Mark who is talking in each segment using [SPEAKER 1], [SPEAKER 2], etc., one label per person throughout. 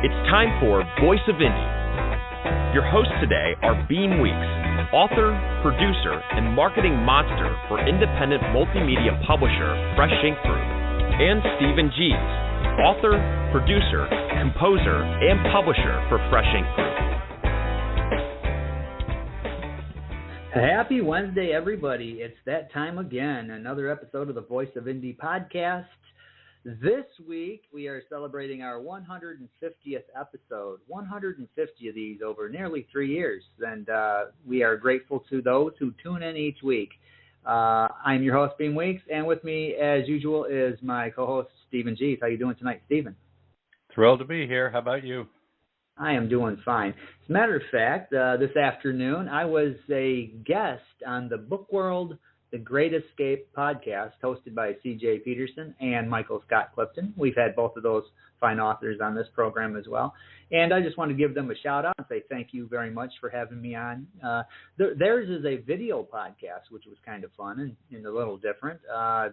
[SPEAKER 1] It's time for Voice of Indie. Your hosts today are Beem Weeks, author, producer, and marketing monster for independent multimedia publisher Fresh Ink Group, and Stephen Gies, author, producer, composer, and publisher for Fresh Ink Group.
[SPEAKER 2] Happy Wednesday, everybody. It's that time again, another episode of the Voice of Indie podcast. This week, we are celebrating our 150th episode, 150 of these over nearly 3 years, and we are grateful to those who tune in each week. I'm your host, Beem Weeks, and with me, as usual, is my co-host, Stephen Gies. How you doing tonight, Stephen?
[SPEAKER 3] Thrilled to be here. How about you?
[SPEAKER 2] I am doing fine. As a matter of fact, this afternoon, I was a guest on the Book World, The Great Escape podcast, hosted by C.J. Peterson and Michael Scott Clifton. We've had both of those fine authors on this program as well. And I just want to give them a shout-out and say thank you very much for having me on. Theirs is a video podcast, which was kind of fun and a little different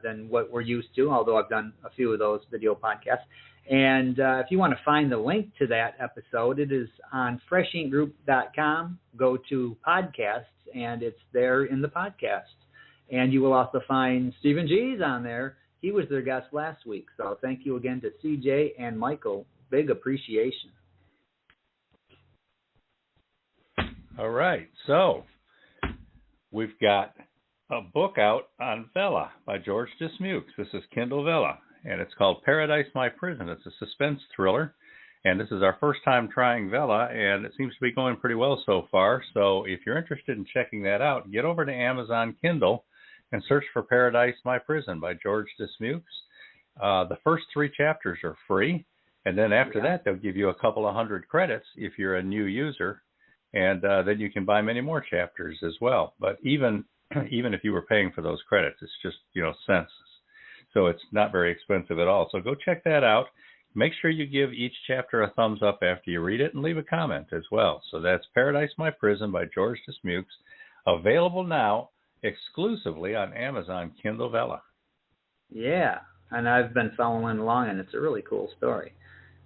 [SPEAKER 2] than what we're used to, although I've done a few of those video podcasts. And if you want to find the link to that episode, it is on freshinkgroup.com. Go to podcasts, and it's there in the podcast. And you will also find Stephen Gies on there. He was their guest last week. So thank you again to CJ and Michael. Big appreciation.
[SPEAKER 3] All right. So we've got a book out on Vella by George Dismukes. This is Kindle Vella, and it's called Paradise, My Prison. It's a suspense thriller, and this is our first time trying Vella, and it seems to be going pretty well so far. So if you're interested in checking that out, get over to Amazon Kindle and search for Paradise, My Prison by George Dismukes. The first 3 chapters are free, and then after that, they'll give you a couple of 100 credits if you're a new user, and then you can buy many more chapters as well. But even if you were paying for those credits, it's just, cents. So it's not very expensive at all. So go check that out. Make sure you give each chapter a thumbs up after you read it and leave a comment as well. So that's Paradise, My Prison by George Dismukes, available now exclusively on Amazon Kindle Vella. Yeah,
[SPEAKER 2] and I've been following along, and it's a really cool story.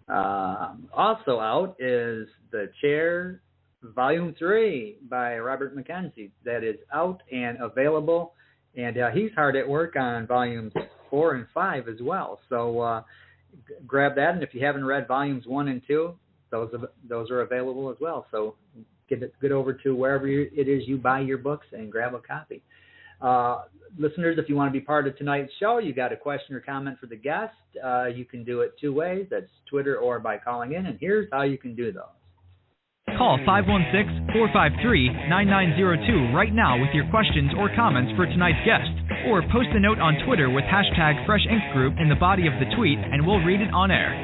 [SPEAKER 2] Also out is The Chair, Volume 3 by Robert McKenzie. That is out and available, and he's hard at work on Volumes 4 and 5 as well. So grab that, and if you haven't read Volumes 1 and 2, those are available as well. So get over to wherever it is you buy your books and grab a copy. Listeners, if you want to be part of tonight's show, you got a question or comment for the guest, you can do it 2 ways. That's Twitter or by calling in, and here's how you can do those.
[SPEAKER 4] Call 516-453-9902 right now with your questions or comments for tonight's guest, or post a note on Twitter with hashtag Fresh Ink Group in the body of the tweet, and we'll read it on air.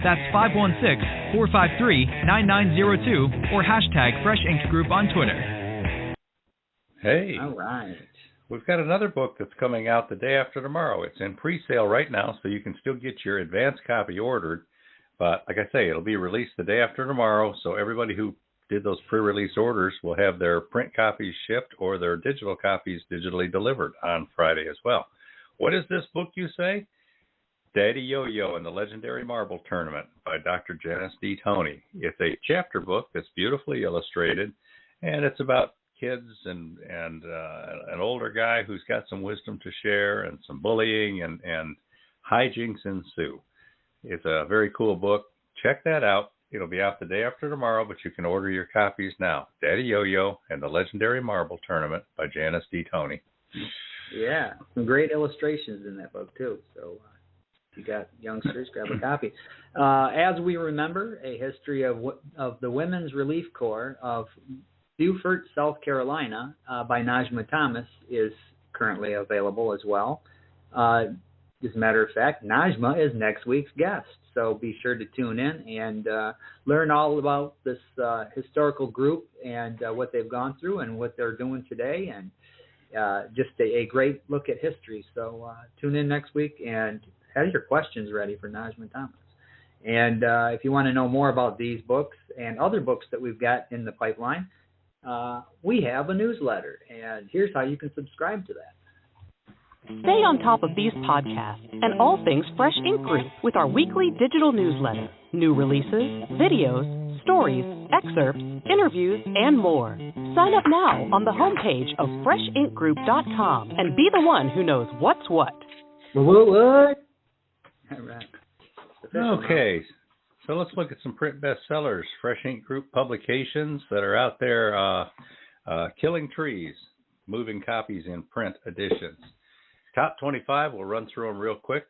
[SPEAKER 4] That's 516-453-9902 or hashtag Fresh Ink Group on Twitter.
[SPEAKER 3] Hey.
[SPEAKER 2] All right.
[SPEAKER 3] We've got another book that's coming out the day after tomorrow. It's in pre-sale right now, so you can still get your advance copy ordered. But like I say, it'll be released the day after tomorrow, so everybody who did those pre-release orders will have their print copies shipped or their digital copies digitally delivered on Friday as well. What is this book, you say? Daddy Yo-Yo and the Legendary Marble Tournament by Dr. Janice D. Toney. It's a chapter book that's beautifully illustrated, and it's about kids and an older guy who's got some wisdom to share and some bullying and hijinks ensue. It's a very cool book. Check that out. It'll be out the day after tomorrow, but you can order your copies now. Daddy Yo-Yo and the Legendary Marble Tournament by Janice D. Toney.
[SPEAKER 2] Yeah, some great illustrations in that book, too. So if you got youngsters, grab a copy. As we remember, a history of the Women's Relief Corps of Beaufort, South Carolina, by Najma Thomas is currently available as well. As a matter of fact, Najma is next week's guest, so be sure to tune in and learn all about this historical group and what they've gone through and what they're doing today, and just a great look at history. So tune in next week and have your questions ready for Najma Thomas. And if you want to know more about these books and other books that we've got in the pipeline, we have a newsletter, and here's how you can subscribe to that.
[SPEAKER 5] Stay on top of these podcasts and all things Fresh Ink Group with our weekly digital newsletter, new releases, videos, stories, excerpts, interviews, and more. Sign up now on the homepage of freshinkgroup.com and be the one who knows what's what.
[SPEAKER 2] What? All right.
[SPEAKER 3] Okay, so let's look at some print bestsellers, Fresh Ink Group publications that are out there. Killing Trees, moving copies in print editions. Top 25, we'll run through them real quick.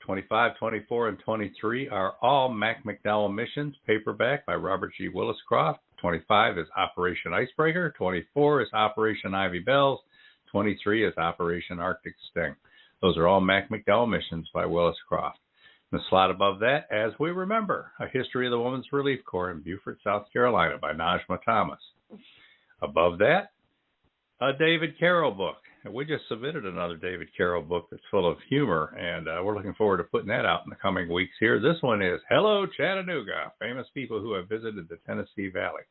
[SPEAKER 3] 25, 24, and 23 are all Mac McDowell Missions, paperback by Robert G. Williscroft. 25 is Operation Icebreaker. 24 is Operation Ivy Bells. 23 is Operation Arctic Sting. Those are all Mac McDowell Missions by Williscroft. The slot above that, As We Remember, A History of the Women's Relief Corps in Beaufort, South Carolina by Najma Thomas. Above that, a David Carroll book. We just submitted another David Carroll book that's full of humor, and we're looking forward to putting that out in the coming weeks here. This one is Hello, Chattanooga, Famous People Who Have Visited the Tennessee Valley.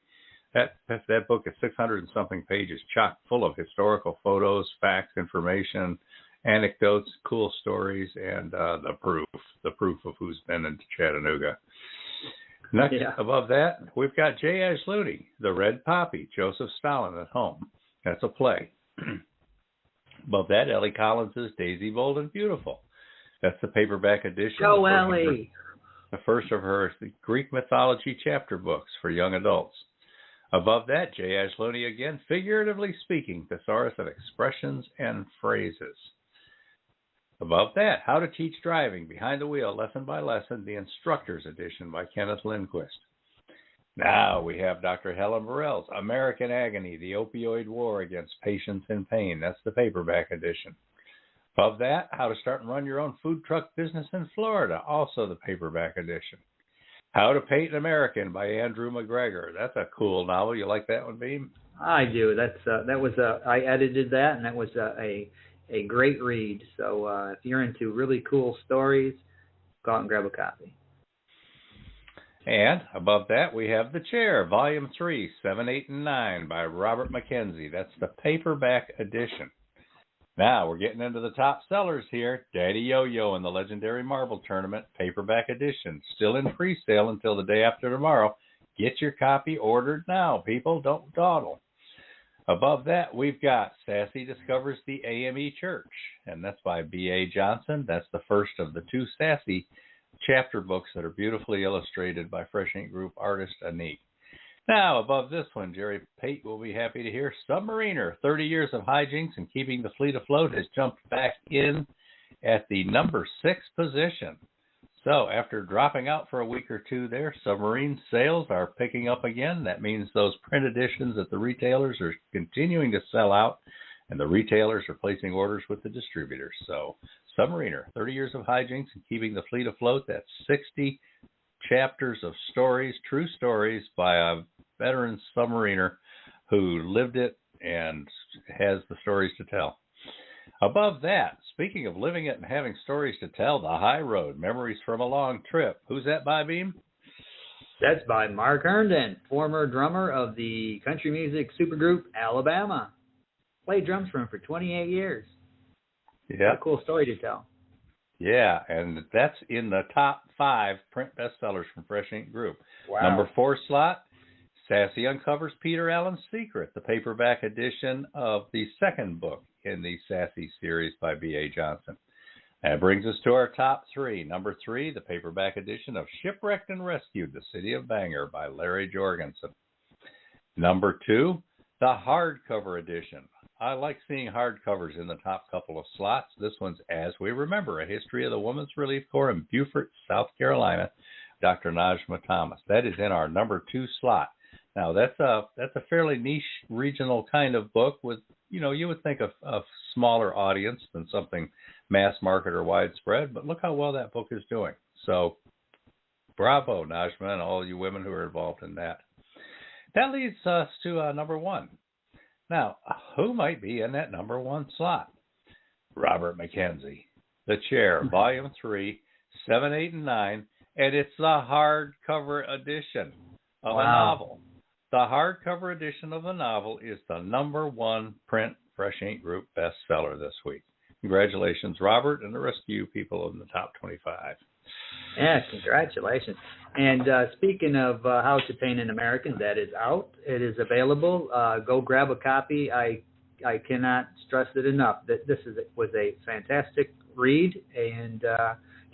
[SPEAKER 3] That book is 600 and something pages, chock full of historical photos, facts, information, anecdotes, cool stories, and the proof of who's been into Chattanooga. Next, above that, we've got J. Ash Looney, The Red Poppy, Joseph Stalin at Home. That's a play. Above that, Ellie Collins' Daisy Bold and Beautiful. That's the paperback edition.
[SPEAKER 2] Go, Ellie!
[SPEAKER 3] The first of her Greek mythology chapter books for young adults. Above that, J. Ash Looney again, Figuratively Speaking, Thesaurus of Expressions and Phrases. Above that, How to Teach Driving, Behind the Wheel, Lesson by Lesson, the Instructor's Edition by Kenneth Lindquist. Now we have Dr. Helen Burrell's American Agony, The Opioid War Against Patients in Pain. That's the paperback edition. Above that, How to Start and Run Your Own Food Truck Business in Florida, also the paperback edition. How to Paint an American by Andrew McGregor. That's a cool novel. You like that one, Beem?
[SPEAKER 2] I do. I edited that, and that was a great read. So if you're into really cool stories, go out and grab a copy.
[SPEAKER 3] And above that, we have The Chair, Volume 3, 7, 8, and 9 by Robert Mackenzie. That's the paperback edition. Now, we're getting into the top sellers here. Daddy Yo-Yo and the Legendary Marble Tournament, paperback edition. Still in pre-sale until the day after tomorrow. Get your copy ordered now, people. Don't dawdle. Above that, we've got Sassy Discovers the AME Church, and that's by B.A. Johnson. That's the first of the two Sassy chapter books that are beautifully illustrated by Fresh Ink Group artist Anik. Now, above this one, Jerry Pate will be happy to hear Submariner, 30 Years of Hijinks and Keeping the Fleet Afloat, has jumped back in at the number 6 position. So after dropping out for a week or two there, submarine sales are picking up again. That means those print editions at the retailers are continuing to sell out, and the retailers are placing orders with the distributors. So Submariner, 30 Years of Hijinks and Keeping the Fleet Afloat. That's 60 chapters of stories, true stories by a veteran submariner who lived it and has the stories to tell. Above that, speaking of living it and having stories to tell, The High Road, Memories from a Long Trip. Who's that by, Beem?
[SPEAKER 2] That's by Mark Herndon, former drummer of the country music supergroup Alabama. Played drums for him for 28 years.
[SPEAKER 3] Yeah.
[SPEAKER 2] What a cool story to tell.
[SPEAKER 3] Yeah, and that's in the top 5 print bestsellers from Fresh Ink Group.
[SPEAKER 2] Wow.
[SPEAKER 3] Number 4 slot, Sassy Uncovers Peter Allen's Secret, the paperback edition of the second book in the Sassy series by B.A. Johnson. That brings us to our top 3. Number 3, the paperback edition of Shipwrecked and Rescued, The City of Bangor by Larry Jorgensen. Number 2, the hardcover edition. I like seeing hardcovers in the top couple of slots. This one's As We Remember, A History of the Women's Relief Corps in Beaufort, South Carolina, Dr. Najma Thomas. That is in our number 2 slot. Now, that's a fairly niche regional kind of book with, you would think of a smaller audience than something mass market or widespread, but look how well that book is doing. So, bravo, Najma, and all you women who are involved in that. That leads us to number 1. Now, who might be in that number 1 slot? Robert Mackenzie, The Chair, Volume 3, 7, 8, and 9, and it's the hardcover edition of a novel. The hardcover edition of the novel is the number 1 print Fresh Ink Group bestseller this week. Congratulations, Robert, and the rest of you people in the top 25.
[SPEAKER 2] Yeah, congratulations. And speaking of How to Paint an American, that is out. It is available. Go grab a copy. I cannot stress it enough that was a fantastic read and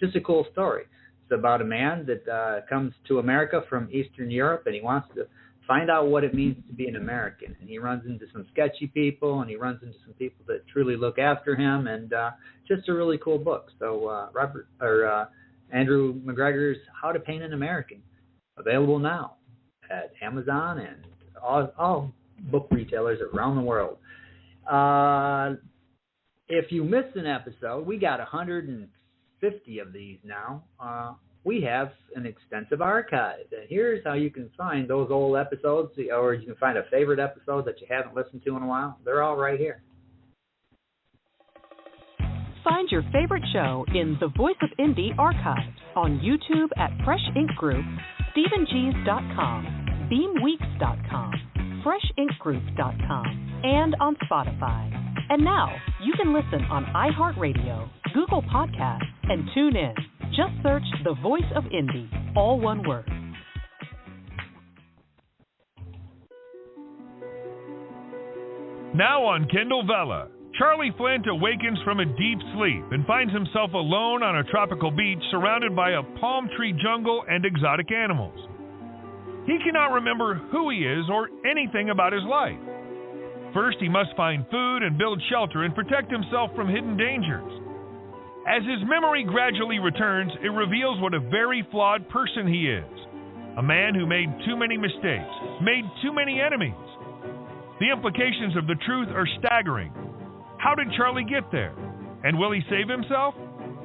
[SPEAKER 2] just a cool story. It's about a man that comes to America from Eastern Europe, and he wants to find out what it means to be an American. And he runs into some sketchy people, and he runs into some people that truly look after him, and just a really cool book. So Andrew McGregor's How to Paint an American, available now at Amazon and all book retailers around the world. If you missed an episode, we got 150 of these now. We have an extensive archive. And here's how you can find those old episodes, or you can find a favorite episode that you haven't listened to in a while. They're all right here.
[SPEAKER 5] Find your favorite show in the Voice of Indie archives on YouTube at Fresh Ink Group, StephenGees.com, BeamWeeks.com, FreshInkGroup.com, and on Spotify. And now you can listen on iHeartRadio, Google Podcasts, and TuneIn. Just search The Voice of Indie, all one word.
[SPEAKER 6] Now on Kindle Vella, Charlie Flint awakens from a deep sleep and finds himself alone on a tropical beach surrounded by a palm tree jungle and exotic animals. He cannot remember who he is or anything about his life. First, he must find food and build shelter and protect himself from hidden dangers. As his memory gradually returns, it reveals what a very flawed person he is. A man who made too many mistakes, made too many enemies. The implications of the truth are staggering. How did Charlie get there? And will he save himself?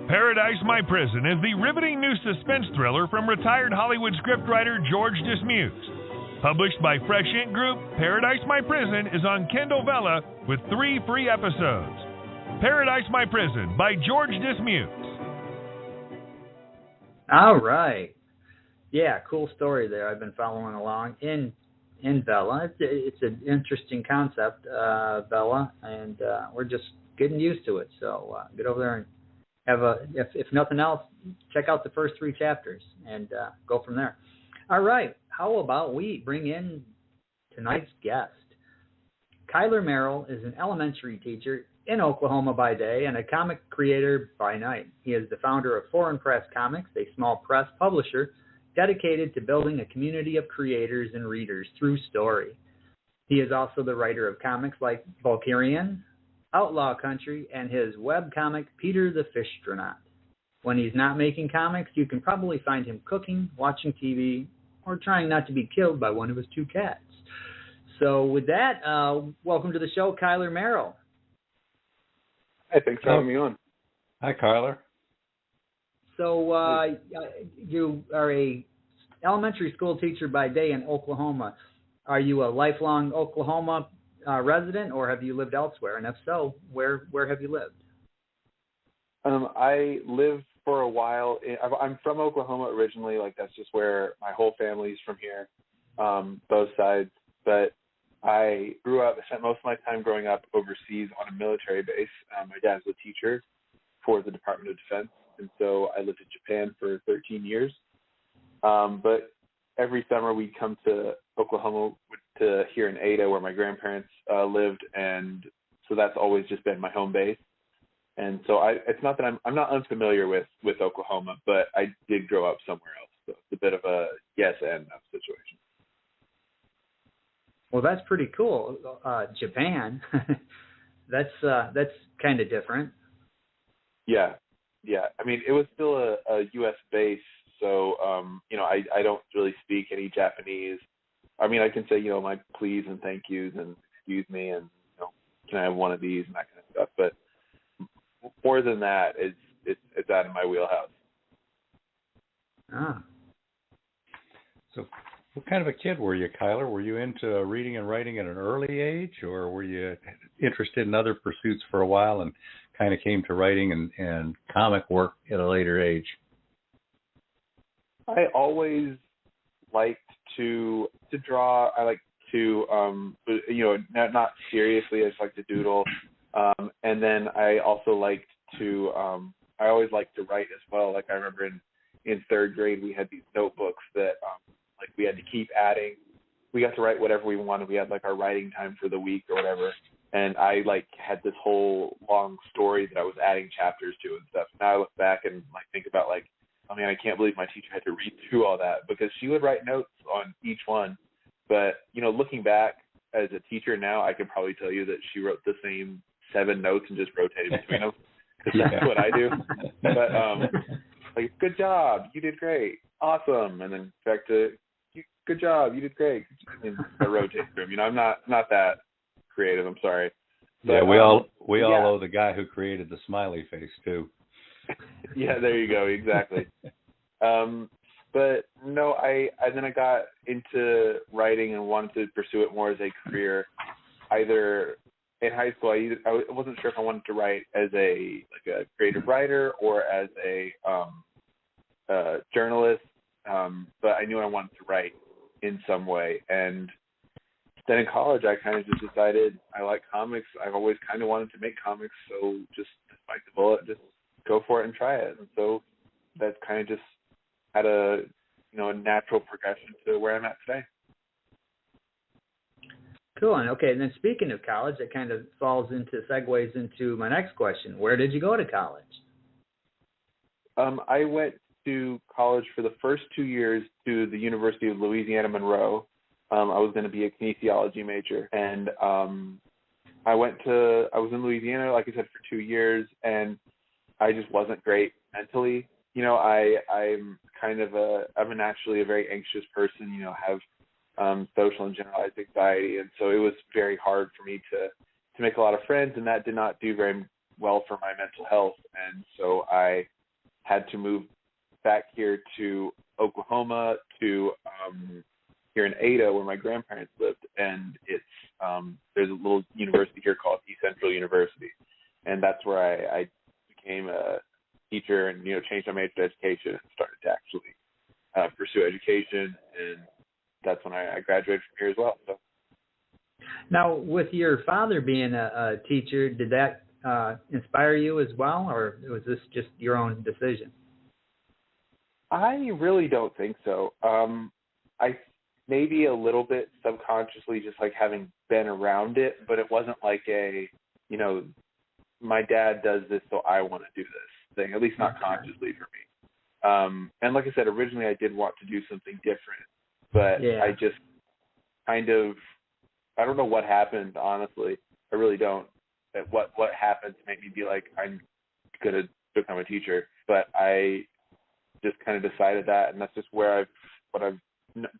[SPEAKER 6] Paradise My Prison is the riveting new suspense thriller from retired Hollywood scriptwriter George Dismukes. Published by Fresh Ink Group, Paradise My Prison is on Kindle Vella with 3 free episodes. Paradise My Prison by George Dismukes.
[SPEAKER 2] All right. Yeah, cool story there. I've been following along in Vella. It's an interesting concept, Vella, and we're just getting used to it. So get over there and have if nothing else, check out the first 3 chapters and go from there. All right. How about we bring in tonight's guest? Kylar Merrell is an elementary teacher in Oklahoma by day and a comic creator by night. He is the founder of Foreign Press Comics, a small press publisher dedicated to building a community of creators and readers through story. He is also the writer of comics like Valkyrian, Outlaw Country, and his webcomic Peter the Fishtronaut. When he's not making comics, you can probably find him cooking, watching TV, or trying not to be killed by one of his 2 cats. So with that, welcome to the show, Kylar Merrell.
[SPEAKER 7] Hey, thanks for having me on.
[SPEAKER 3] Hi, Kylar.
[SPEAKER 2] So you are a elementary school teacher by day in Oklahoma. Are you a lifelong Oklahoma resident, or have you lived elsewhere? And if so, where have you lived?
[SPEAKER 7] I lived for a while. I'm from Oklahoma originally. Like, that's just where my whole family's from here, both sides. But I grew up, spent most of my time growing up overseas on a military base. My dad's a teacher for the Department of Defense, and so I lived in Japan for 13 years. But every summer we'd come to Oklahoma to here in Ada, where my grandparents lived, and so that's always just been my home base. And so it's not that I'm not unfamiliar with Oklahoma, but I did grow up somewhere else. So it's a bit of a yes and no situation.
[SPEAKER 2] Well, that's pretty cool. Japan, that's kind of different.
[SPEAKER 7] Yeah. I mean, it was still a U.S. base, so I don't really speak any Japanese. I mean, I can say my please and thank yous and excuse me and can I have one of these and that kind of stuff. But more than that, it's out of my wheelhouse.
[SPEAKER 2] Ah.
[SPEAKER 3] So, what kind of a kid were you, Kylar? Were you into reading and writing at an early age, or were you interested in other pursuits for a while and kind of came to writing and comic work at a later age?
[SPEAKER 7] I always liked to draw. I like to, not seriously. I just like to doodle. And then I also liked to, I always liked to write as well. Like I remember in third grade, we had these notebooks that like we had to keep adding. We got to write whatever we wanted. We had like our writing time for the week or whatever. And I like had this whole long story that I was adding chapters to and stuff. Now I look back and like think about like, I mean, I can't believe my teacher had to read through all that because she would write notes on each one. But, you know, looking back as a teacher now, I could probably tell you that she wrote the same 7 notes and just rotated between them because that's what I do. But like, good job, you did great, awesome, and then back to good job, you did great. And I rotate through them. You know, I'm not that creative. I'm sorry. But,
[SPEAKER 3] yeah, we all owe the guy who created the smiley face too.
[SPEAKER 7] Yeah, there you go, exactly. But no, then I got into writing and wanted to pursue it more as a career. Either in high school, I wasn't sure if I wanted to write as a creative writer or as a journalist, but I knew I wanted to write in some way. And then in college, I kind of just decided I like comics. I've always kind of wanted to make comics, so just bite the bullet, just go for it and try it. And so that kind of just had a natural progression to where I'm at today.
[SPEAKER 2] Cool. And okay, and then speaking of college, that kind of segues into my next question. Where did you go to college?
[SPEAKER 7] I went to college for the first 2 years to the University of Louisiana Monroe. I was going to be a kinesiology major, and I was in Louisiana, like I said, for 2 years, and I just wasn't great mentally. You know, I'm naturally a very anxious person, you know, have social and generalized anxiety, and so it was very hard for me to make a lot of friends, and that did not do very well for my mental health. And so I had to move back here to Oklahoma, to here in Ada, where my grandparents lived, and it's there's a little university here called East Central University, and that's where I became a teacher and, you know, changed my major to education and started to actually pursue education, and that's when I graduated from here as well. So. Now,
[SPEAKER 2] with your father being a teacher, did that inspire you as well, or was this just your own decision?
[SPEAKER 7] I really don't think so. I maybe a little bit subconsciously, just like having been around it, but it wasn't like my dad does this, so I want to do this thing, at least not consciously for me. And like I said, originally I did want to do something different, but I just kind of, I don't know what happened, honestly. I really don't. What happened to make me be like, I'm going to become a teacher, but I just kind of decided that, and that's just what I've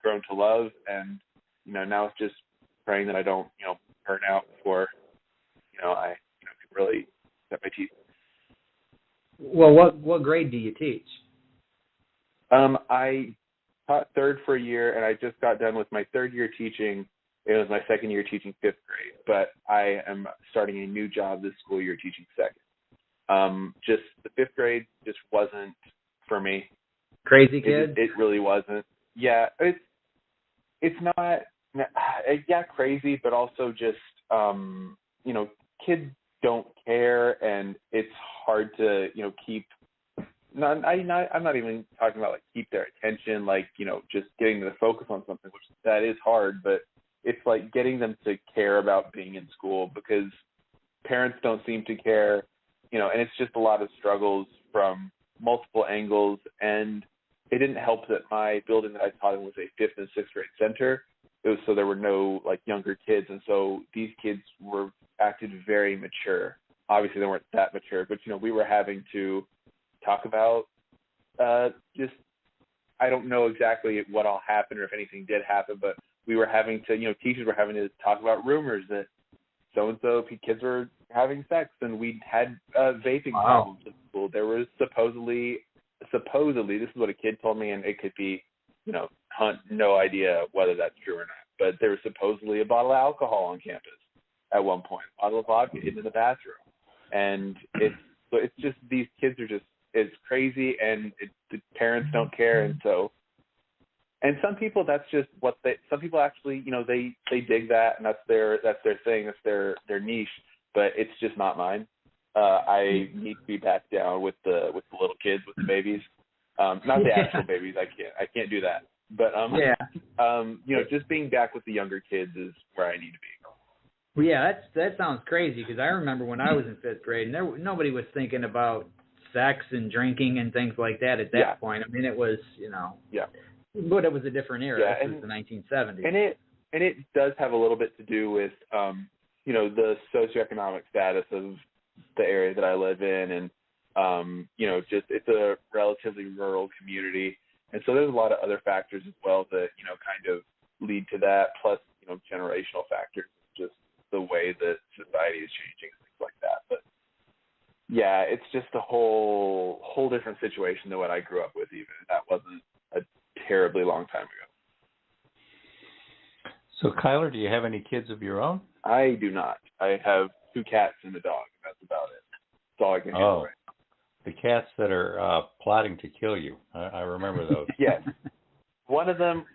[SPEAKER 7] grown to love. And, you know, now it's just praying that I don't, you know, burn out before, I can really set my teeth.
[SPEAKER 2] Well, what grade do you teach?
[SPEAKER 7] I taught third for a year, and I just got done with my third year teaching. It was my second year teaching fifth grade, but I am starting a new job this school year teaching second. Just the fifth grade just wasn't for me.
[SPEAKER 2] Crazy kid?
[SPEAKER 7] It really wasn't. Yeah, it's not, crazy, but also just, kids don't care, and it's hard to, keep. I'm not even talking about like keep their attention, like, just getting them to focus on something, which that is hard, but it's like getting them to care about being in school, because parents don't seem to care, and it's just a lot of struggles from multiple angles. And it didn't help that my building that I taught in was a 5th and 6th grade center. It was, so there were no like younger kids, and so these kids acted very mature. Obviously they weren't that mature, but we were having to talk about just, I don't know exactly what all happened or if anything did happen, but we were having to, teachers were having to talk about rumors that so-and-so kids were having sex, and we had vaping problems in school. There was supposedly, this is what a kid told me, and it could be, hunt, no idea whether that's true or not, but there was supposedly a bottle of alcohol on campus at one point, a bottle of vodka in the bathroom. And it's just, these kids are just, it's crazy, and the parents don't care. And so, and some people, that's just some people actually, they dig that, and that's their thing, that's their niche. but it's just not mine. I need to be back down with the little kids, with the babies. Not the actual babies. I can't do that. But just being back with the younger kids is where I need to be.
[SPEAKER 2] Well, yeah, that sounds crazy, because I remember when I was in 5th grade, and nobody was thinking about sex and drinking and things like that at that point. I mean, it was, but it was a different era.
[SPEAKER 7] Yeah,
[SPEAKER 2] this was the 1970s.
[SPEAKER 7] And it does have a little bit to do with, the socioeconomic status of the area that I live in, and just it's a relatively rural community, and so there's a lot of other factors as well that kind of lead to that. Plus, generational factors, just the way that society is changing and things like that. But yeah, it's just a whole different situation than what I grew up with. Even that wasn't a terribly long time ago.
[SPEAKER 3] So, Kylar, do you have any kids of your own?
[SPEAKER 7] I do not. I have 2 cats and a dog. That's about it. That's all I can handle right now.
[SPEAKER 3] The cats that are plotting to kill you. I remember those.
[SPEAKER 7] Yes. One of them is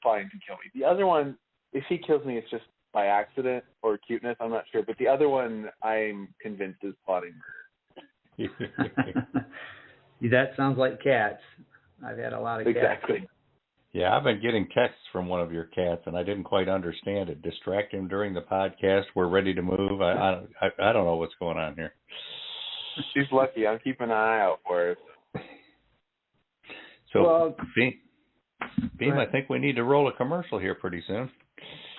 [SPEAKER 7] plotting to kill me. The other one, if he kills me, it's just by accident or cuteness. I'm not sure. But the other one, I'm convinced is plotting murder.
[SPEAKER 2] That sounds like cats. I've had a lot of cats.
[SPEAKER 7] Exactly.
[SPEAKER 3] Yeah, I've been getting texts from one of your cats, and I didn't quite understand it. Distract him during the podcast. We're ready to move. I don't know what's going on here.
[SPEAKER 7] She's lucky. I'm keeping an eye out for her.
[SPEAKER 3] So, Beem, I think we need to roll a commercial here pretty soon.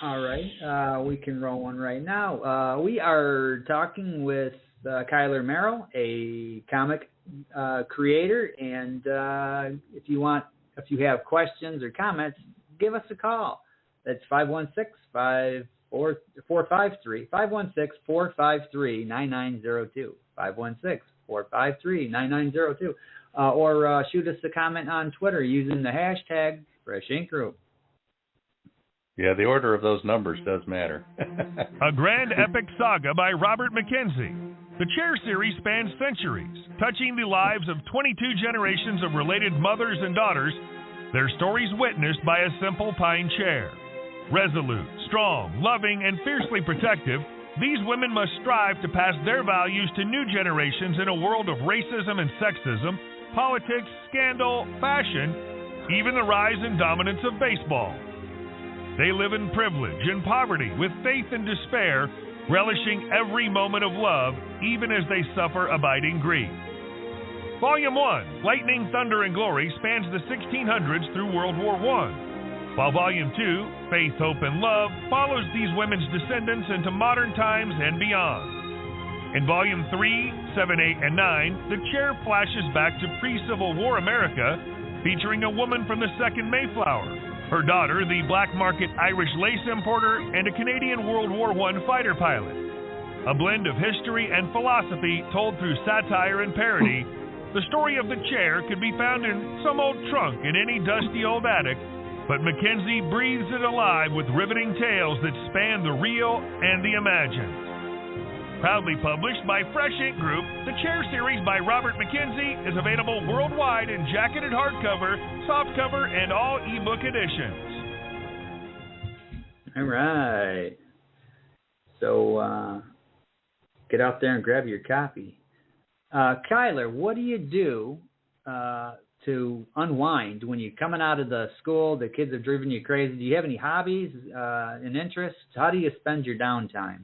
[SPEAKER 2] All right. We can roll one right now. We are talking with Kylar Merrell, a comic creator, and if you have questions or comments, give us a call. That's 516-453-9902. 516-453-9902. Or shoot us a comment on Twitter using the hashtag Fresh Ink Group.
[SPEAKER 3] Yeah, the order of those numbers does matter.
[SPEAKER 6] A grand epic saga by Robert Mackenzie. The Chair series spans centuries, touching the lives of 22 generations of related mothers and daughters, their stories witnessed by a simple pine chair. Resolute, strong, loving, and fiercely protective, these women must strive to pass their values to new generations in a world of racism and sexism, politics, scandal, fashion, even the rise and dominance of baseball. They live in privilege and poverty with faith and despair, relishing every moment of love, even as they suffer abiding grief. Volume 1, Lightning, Thunder, and Glory, spans the 1600s through World War I, while Volume 2, Faith, Hope, and Love, follows these women's descendants into modern times and beyond. In Volume 3, 7, 8, and 9, the Chair flashes back to pre-Civil War America, featuring a woman from the Second Mayflower, her daughter, the black market Irish lace importer, and a Canadian World War I fighter pilot. A blend of history and philosophy told through satire and parody, the story of the Chair could be found in some old trunk in any dusty old attic, but Mackenzie breathes it alive with riveting tales that span the real and the imagined. Proudly published by Fresh Ink Group, the Chair series by Robert Mackenzie is available worldwide in jacketed hardcover, softcover, and all ebook editions.
[SPEAKER 2] All right. So get out there and grab your copy. Kylar, what do you do to unwind when you're coming out of the school, the kids have driven you crazy? Do you have any hobbies and interests? How do you spend your downtime?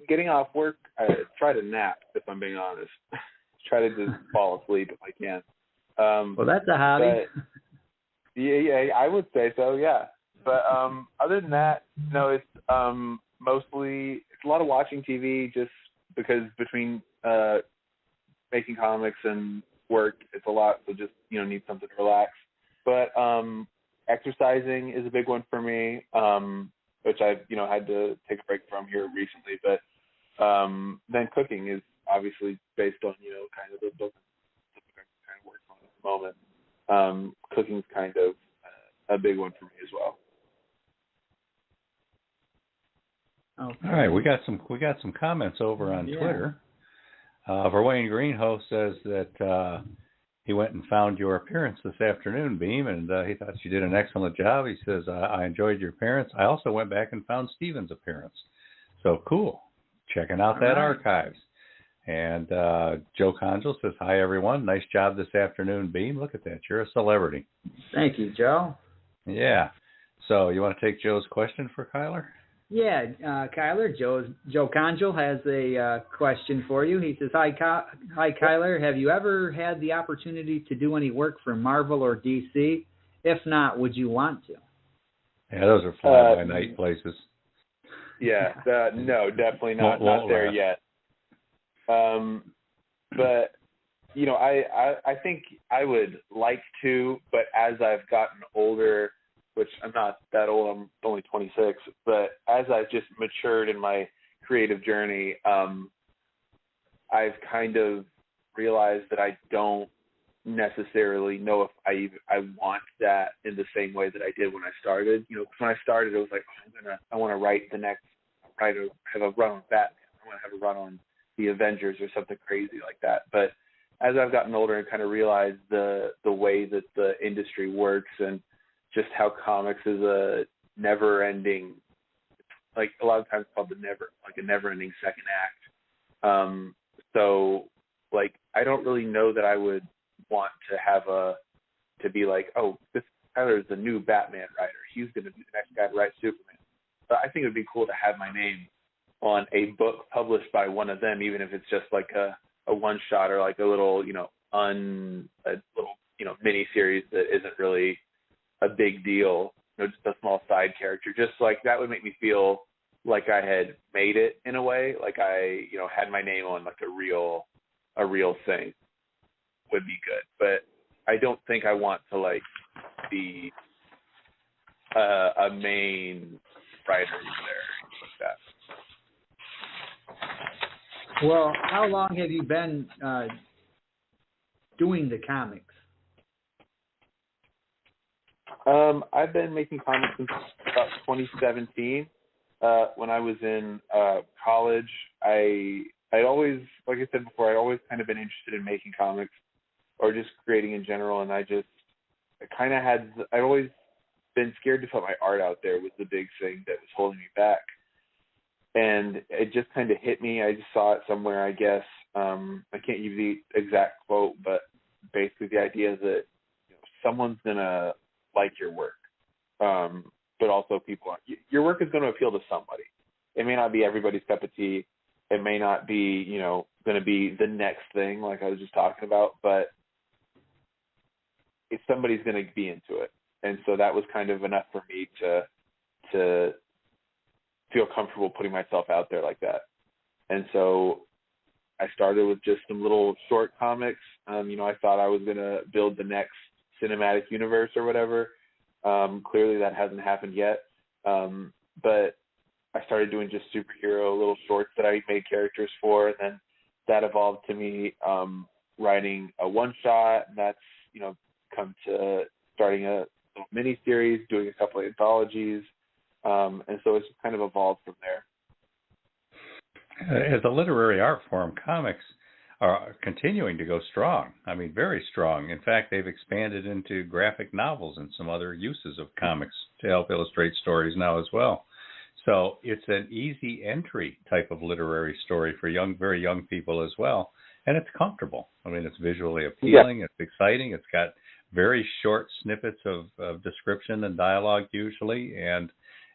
[SPEAKER 7] Getting off work, I try to nap, if I'm being honest. Try to just fall asleep if I can.
[SPEAKER 2] Well, that's a hobby.
[SPEAKER 7] Yeah, I would say so, yeah. But other than that, no, it's mostly, it's a lot of watching TV just because between making comics and work, it's a lot, so just, need something to relax. But exercising is a big one for me. Which I've, had to take a break from here recently. But then cooking is obviously based on, kind of the book I'm kind of working on at the moment. Cooking's kind of a big one for me as well.
[SPEAKER 2] Okay.
[SPEAKER 3] All right, we got some comments over on Twitter. Verwayne Greenhoe says that he went and found your appearance this afternoon, Beem, and he thought you did an excellent job. He says, I enjoyed your appearance. I also went back and found Stephen's appearance. So cool. Checking out that archives. And Joe Conjal says, hi, everyone. Nice job this afternoon, Beem. Look at that. You're a celebrity.
[SPEAKER 2] Thank you, Joe.
[SPEAKER 3] Yeah. So you want to take Joe's question for Kylar?
[SPEAKER 2] Yeah, Kylar, Joe Conjal has a question for you. He says, hi, Kylar. Have you ever had the opportunity to do any work for Marvel or DC? If not, would you want to?
[SPEAKER 3] Yeah, those are fly-by-night places.
[SPEAKER 7] Yeah, no, definitely not there yet. But, you know, I think I would like to, but as I've gotten older, which I'm not that old, I'm only 26, but as I've just matured in my creative journey, I've kind of realized that I don't necessarily know if I want that in the same way that I did when I started. You know, when I started, it was like, I want to write the next, have a run on Batman. I want to have a run on the Avengers or something crazy like that. But as I've gotten older and kind of realized the way that the industry works and just how comics is a never-ending, like a lot of times called a never-ending second act. So, like, I don't really know that I would want to be like, oh, this Tyler is the new Batman writer. He's going to be the next guy to write Superman. But I think it would be cool to have my name on a book published by one of them, even if it's just like a one-shot or like a little, mini series that isn't really a big deal, just a small side character. Just like that would make me feel like I had made it in a way, like I, had my name on like a real thing would be good. But I don't think I want to like be a main writer there like that.
[SPEAKER 2] Well, how long have you been doing the comics?
[SPEAKER 7] I've been making comics since about 2017. When I was in college, I'd always, like I said before, I'd always kind of been interested in making comics or just creating in general, and I'd always been scared to put my art out there was the big thing that was holding me back. And it just kind of hit me. I just saw it somewhere, I guess. I can't give the exact quote, but basically the idea that someone's going to like your work, but also your work is going to appeal to somebody. It may not be everybody's cup of tea. It may not be, going to be the next thing like I was just talking about, but if somebody's going to be into it. And so that was kind of enough for me to feel comfortable putting myself out there like that. And so I started with just some little short comics. I thought I was going to build the next cinematic universe or whatever. Clearly that hasn't happened yet. But I started doing just superhero little shorts that I made characters for. And then that evolved to me writing a one-shot. And that's, come to starting a little mini-series, doing a couple of anthologies. And so it's kind of evolved from there.
[SPEAKER 3] As a literary art form, comics are continuing to go strong. I mean, very strong. In fact, they've expanded into graphic novels and some other uses of comics to help illustrate stories now as well. So it's an easy entry type of literary story for very young people as well. And it's comfortable. I mean, it's visually appealing. Yeah. It's exciting. It's got very short snippets of description and dialogue usually. And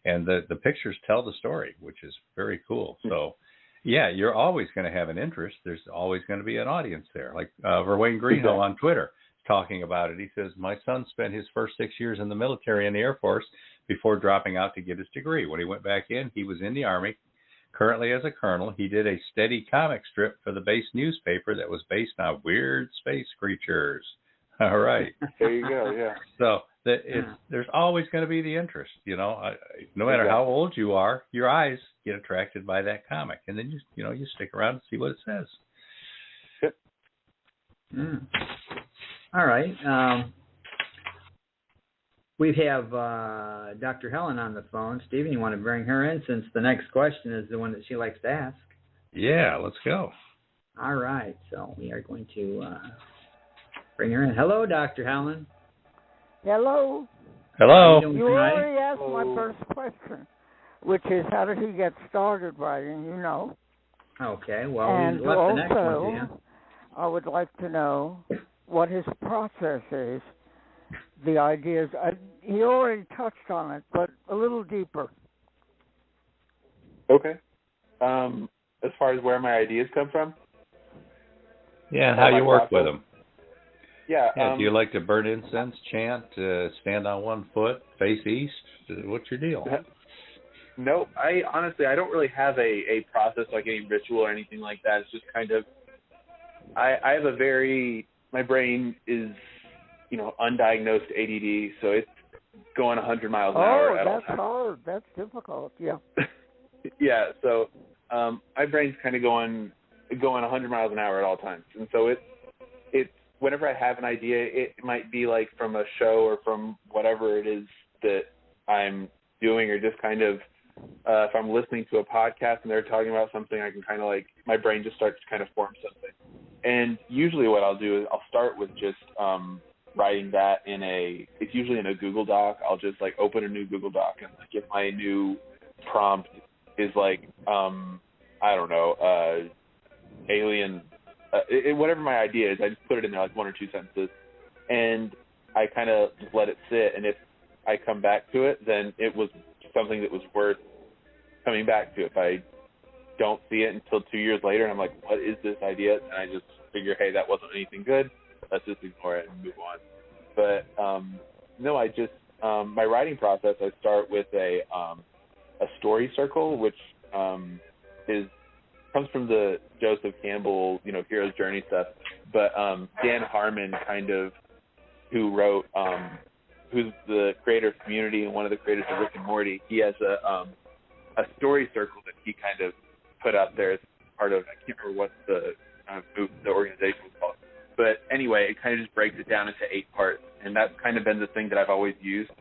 [SPEAKER 3] the pictures tell the story, which is very cool. So, yeah, you're always going to have an interest. There's always going to be an audience there. Like Verwayne Greenhill on Twitter talking about it. He says, my son spent his first 6 years in the military in the Air Force before dropping out to get his degree. When he went back in, he was in the Army. Currently as a colonel, he did a steady comic strip for the base newspaper that was based on weird space creatures. All right.
[SPEAKER 7] There you go, yeah.
[SPEAKER 3] So there's always going to be the interest, no matter how old you are, your eyes get attracted by that comic, and then you stick around and see what it says.
[SPEAKER 7] Yep.
[SPEAKER 2] All right. We have Dr. Helen on the phone. Stephen, you want to bring her in since the next question is the one that she likes to ask?
[SPEAKER 3] Yeah, let's go.
[SPEAKER 2] All right. So we are going to Bring her in. Hello, Dr. Howland.
[SPEAKER 8] Hello.
[SPEAKER 3] Hello.
[SPEAKER 8] You already asked my first question, which is how did he get started writing, you know.
[SPEAKER 2] Okay, well,
[SPEAKER 8] and
[SPEAKER 2] we left
[SPEAKER 8] also,
[SPEAKER 2] the next one to you.
[SPEAKER 8] I would like to know what his process is, the ideas. He already touched on it, but a little deeper.
[SPEAKER 7] Okay. As far as where my ideas come from?
[SPEAKER 3] Yeah, and how you work with them.
[SPEAKER 7] Yeah.
[SPEAKER 3] Do you like to burn incense, chant, stand on one foot, face east? What's your deal?
[SPEAKER 7] No, I don't really have a process, like any ritual or anything like that. It's just kind of, I have my brain is, undiagnosed ADD, so it's going 100 miles an hour at all times.
[SPEAKER 8] Oh, that's hard. That's difficult, yeah.
[SPEAKER 7] Yeah, so my brain's kind of going 100 miles an hour at all times. And so it's whenever I have an idea, it might be like from a show or from whatever it is that I'm doing, or just kind of if I'm listening to a podcast and they're talking about something, I can kind of like, my brain just starts to kind of form something. And usually what I'll do is I'll start with just writing that it's usually in a Google Doc. I'll just like open a new Google Doc, and like if my new prompt is like, I don't know, alien, whatever my idea is, I just put it in there like 1 or 2 sentences, and I kind of just let it sit. And if I come back to it, then it was something that was worth coming back to. If I don't see it until 2 years later, and I'm like, what is this idea? And I just figure, hey, that wasn't anything good. Let's just ignore it and move on. But no, I just my writing process, I start with a story circle, which comes from the Joseph Campbell, Hero's Journey stuff. But Dan Harmon, who wrote, who's the creator of Community and one of the creators of Rick and Morty, he has a story circle that he kind of put out there as part of, I can't remember what the organization was called. But anyway, it kind of just breaks it down into 8 parts, and that's kind of been the thing that I've always used.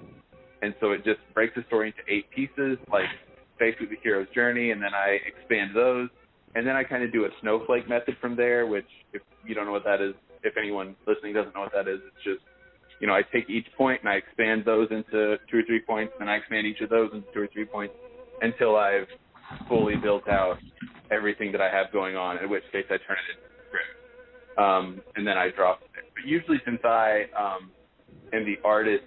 [SPEAKER 7] And so it just breaks the story into 8 pieces, like basically the hero's journey, and then I expand those. And then I kind of do a snowflake method from there, which if you don't know what that is, if anyone listening doesn't know what that is, it's just, I take each point and I expand those into 2 or 3 points, and I expand each of those into 2 or 3 points until I've fully built out everything that I have going on, in which case I turn it into a script. And then I draw from there. But usually, since I am the artist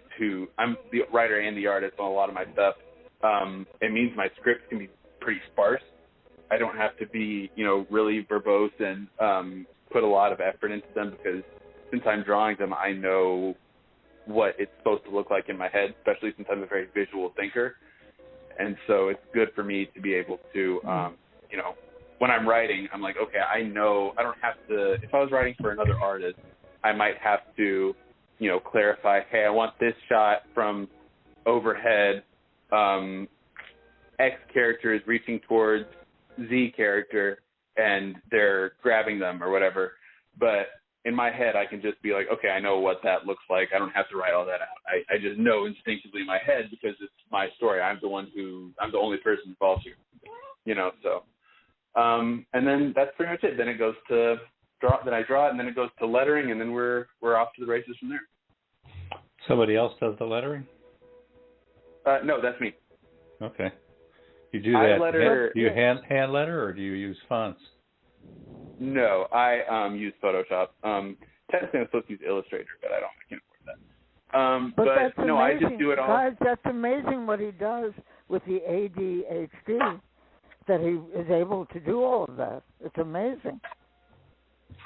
[SPEAKER 7] I'm the writer and the artist on a lot of my stuff, it means my scripts can be pretty sparse. I don't have to be, really verbose and put a lot of effort into them, because since I'm drawing them, I know what it's supposed to look like in my head, especially since I'm a very visual thinker. And so it's good for me to be able to, when I'm writing, I'm like, okay, I know I don't have to, if I was writing for another artist, I might have to, clarify, hey, I want this shot from overhead, X character is reaching towards Z character and they're grabbing them or whatever. But in my head, I can just be like, okay, I know what that looks like. I don't have to write all that out. I just know instinctively in my head, because it's my story. I'm the only person involved here, so. And then that's pretty much it. Then it goes to then I draw it, and then it goes to lettering, and then we're off to the races from there.
[SPEAKER 3] Somebody else does the lettering?
[SPEAKER 7] No, that's me.
[SPEAKER 3] Okay. You do that. Do you hand letter, or do you use fonts?
[SPEAKER 7] No, I use Photoshop. Technically, I'm supposed to use Illustrator, but I can't afford that.
[SPEAKER 8] But that's amazing.
[SPEAKER 7] I just do it all.
[SPEAKER 8] Guys, that's amazing what he does with the ADHD, that he is able to do all of that. It's amazing.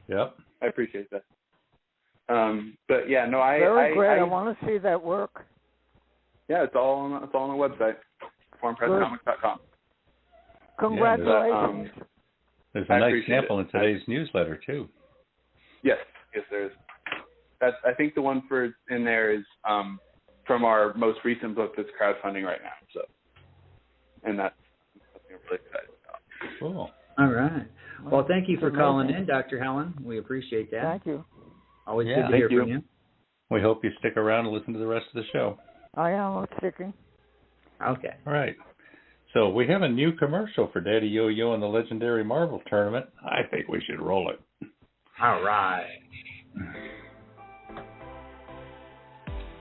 [SPEAKER 3] Yep.
[SPEAKER 7] I appreciate that. But yeah, no,
[SPEAKER 8] Very great. I want to see that work.
[SPEAKER 7] Yeah, it's all on the website, formpresscomics.com.
[SPEAKER 8] Congratulations.
[SPEAKER 3] Yeah, there's a nice sample in today's newsletter too.
[SPEAKER 7] Yes, there is. I think the one in there is from our most recent book that's crowdfunding right now. So, and that's something I'm really excited about.
[SPEAKER 3] Cool.
[SPEAKER 2] All right. Well, thank you for calling in, Dr. Helen. We appreciate that.
[SPEAKER 8] Thank you.
[SPEAKER 2] Always good to hear from you.
[SPEAKER 3] We hope you stick around and listen to the rest of the show.
[SPEAKER 8] I am sticking.
[SPEAKER 2] Okay.
[SPEAKER 3] All right. So we have a new commercial for Daddy Yo-Yo and the Legendary Marvel Tournament. I think we should roll it.
[SPEAKER 2] All right.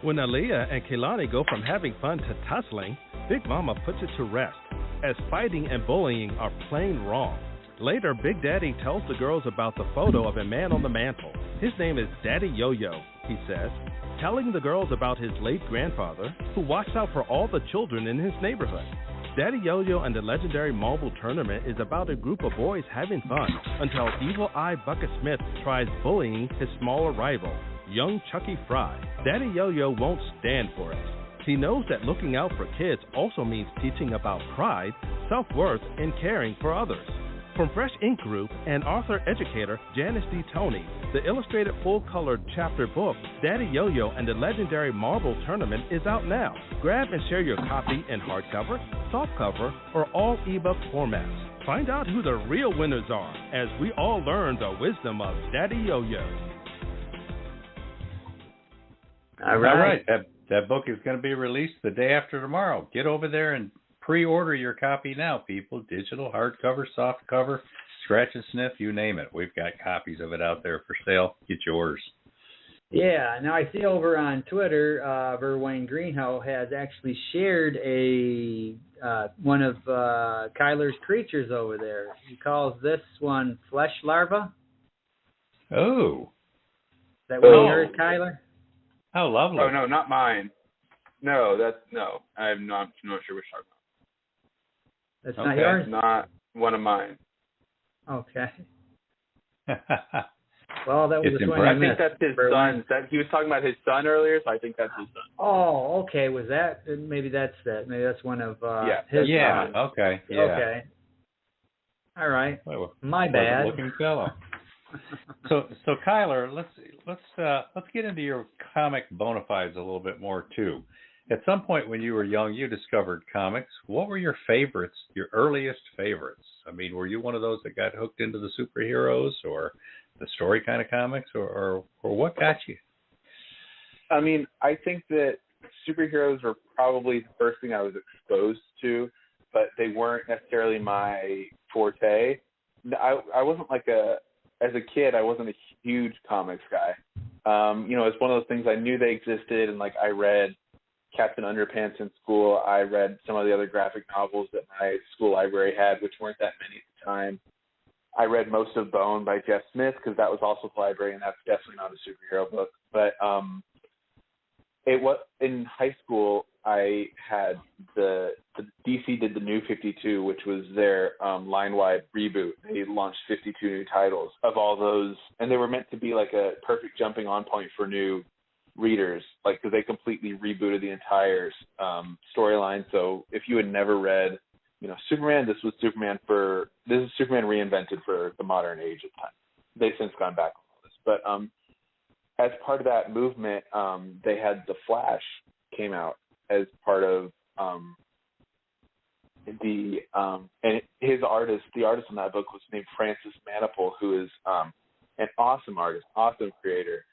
[SPEAKER 9] When Aaliyah and Kehlani go from having fun to tussling, Big Mama puts it to rest, as fighting and bullying are plain wrong. Later, Big Daddy tells the girls about the photo of a man on the mantle. His name is Daddy Yo-Yo, he says, telling the girls about his late grandfather, who watched out for all the children in his neighborhood. Daddy Yo-Yo and the legendary marble tournament is about a group of boys having fun until Evil Eye Bucket Smith tries bullying his smaller rival, young Chucky Fry. Daddy Yo-Yo won't stand for it. He knows that looking out for kids also means teaching about pride, self-worth, and caring for others. From Fresh Ink Group and author educator Janice D. Toney, the illustrated full-colored chapter book, Daddy Yo-Yo and the Legendary Marble Tournament is out now. Grab and share your copy in hardcover, softcover, or all ebook formats. Find out who the real winners are as we all learn the wisdom of Daddy Yo-Yo.
[SPEAKER 2] All right.
[SPEAKER 3] That book is going to be released the day after tomorrow. Get over there and pre-order your copy now, people. Digital, hardcover, softcover, scratch and sniff, you name it. We've got copies of it out there for sale. Get yours.
[SPEAKER 2] Yeah. Now I see over on Twitter, Verwayne Greenhow has actually shared one of Kylar's creatures over there. He calls this one Flesh Larva.
[SPEAKER 3] Oh.
[SPEAKER 2] Is that one of yours, Kylar?
[SPEAKER 3] How lovely.
[SPEAKER 7] Oh, no, not mine. No. I'm not sure which talking about.
[SPEAKER 2] That's not yours?
[SPEAKER 7] Not one of mine.
[SPEAKER 2] Okay. Well, that was the one
[SPEAKER 7] I think that's his son. He was talking about his son earlier, so I think that's his son.
[SPEAKER 2] Oh, okay. Was that? Maybe that's that. Maybe that's one of his sons.
[SPEAKER 3] Okay. Yeah.
[SPEAKER 2] Okay. All right. My bad.
[SPEAKER 3] Looking fellow. So Kylar, let's get into your comic bona fides a little bit more too. At some point when you were young, you discovered comics. What were your favorites, your earliest favorites? I mean, were you one of those that got hooked into the superheroes or the story kind of comics, or what got you?
[SPEAKER 7] I mean, I think that superheroes were probably the first thing I was exposed to, but they weren't necessarily my forte. I wasn't as a kid, I wasn't a huge comics guy. It's one of those things I knew they existed, and I read Captain Underpants in school. I read some of the other graphic novels that my school library had, which weren't that many at the time. I read most of Bone by Jeff Smith because that was also the library, and that's definitely not a superhero book. But it was in high school. I had the DC did the New 52, which was their line-wide reboot. They launched 52 new titles of all those, and they were meant to be like a perfect jumping-on point for new readers, because they completely rebooted the entire storyline. So if you had never read, Superman, this is Superman reinvented for the modern age of time. They've since gone back on all this, but as part of that movement, they had The Flash came out as part of and the artist in that book was named Francis Manapul, who is an awesome artist, awesome creator.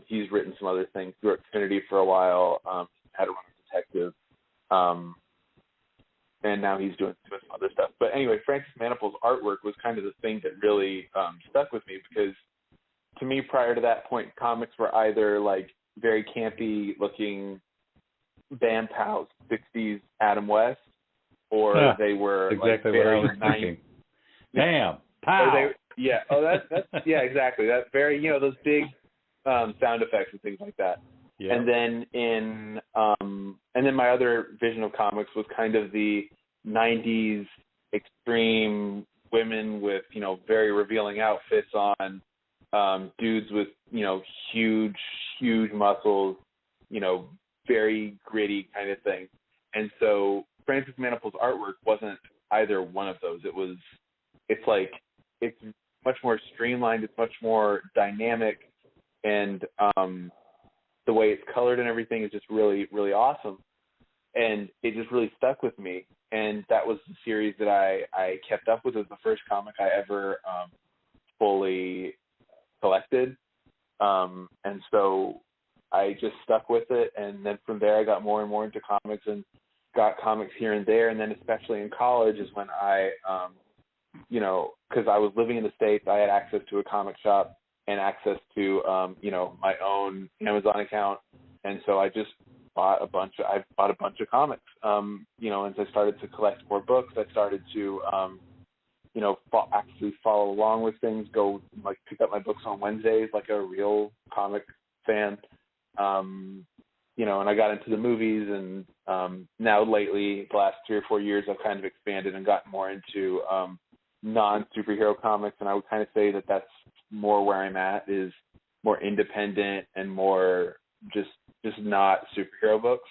[SPEAKER 7] He's written some other things. He wrote Infinity for a while, had a run as detective, and now he's doing some other stuff. But anyway, Francis Manapul's artwork was kind of the thing that really stuck with me, because to me, prior to that point, comics were either very campy looking Bam Pals 60s Adam West, or they were
[SPEAKER 3] exactly
[SPEAKER 7] very
[SPEAKER 3] what I was thinking. Bam, pow.
[SPEAKER 7] That's yeah, exactly. That's very those big sound effects and things like that. Yep. And then my other vision of comics was kind of the 90s extreme women with very revealing outfits on, dudes with huge muscles, very gritty kind of thing. And so Francis Manapul's artwork wasn't either one of those. It's much more streamlined, it's much more dynamic, and the way it's colored and everything is just really, really awesome. And it just really stuck with me. And that was the series that I kept up with. It was the first comic I ever fully collected. And so I just stuck with it. And then from there, I got more and more into comics and got comics here and there. And then especially in college is when I, because I was living in the States, I had access to a comic shop and access to, my own Amazon account. And so I just bought a bunch of comics. As I started to collect more books, I started to actually follow along with things, go like pick up my books on Wednesdays like a real comic fan. And I got into the movies, and now lately, the last 3 or 4 years, I've kind of expanded and gotten more into non-superhero comics, and I would kind of say that that's more where I'm at, is more independent and more just not superhero books,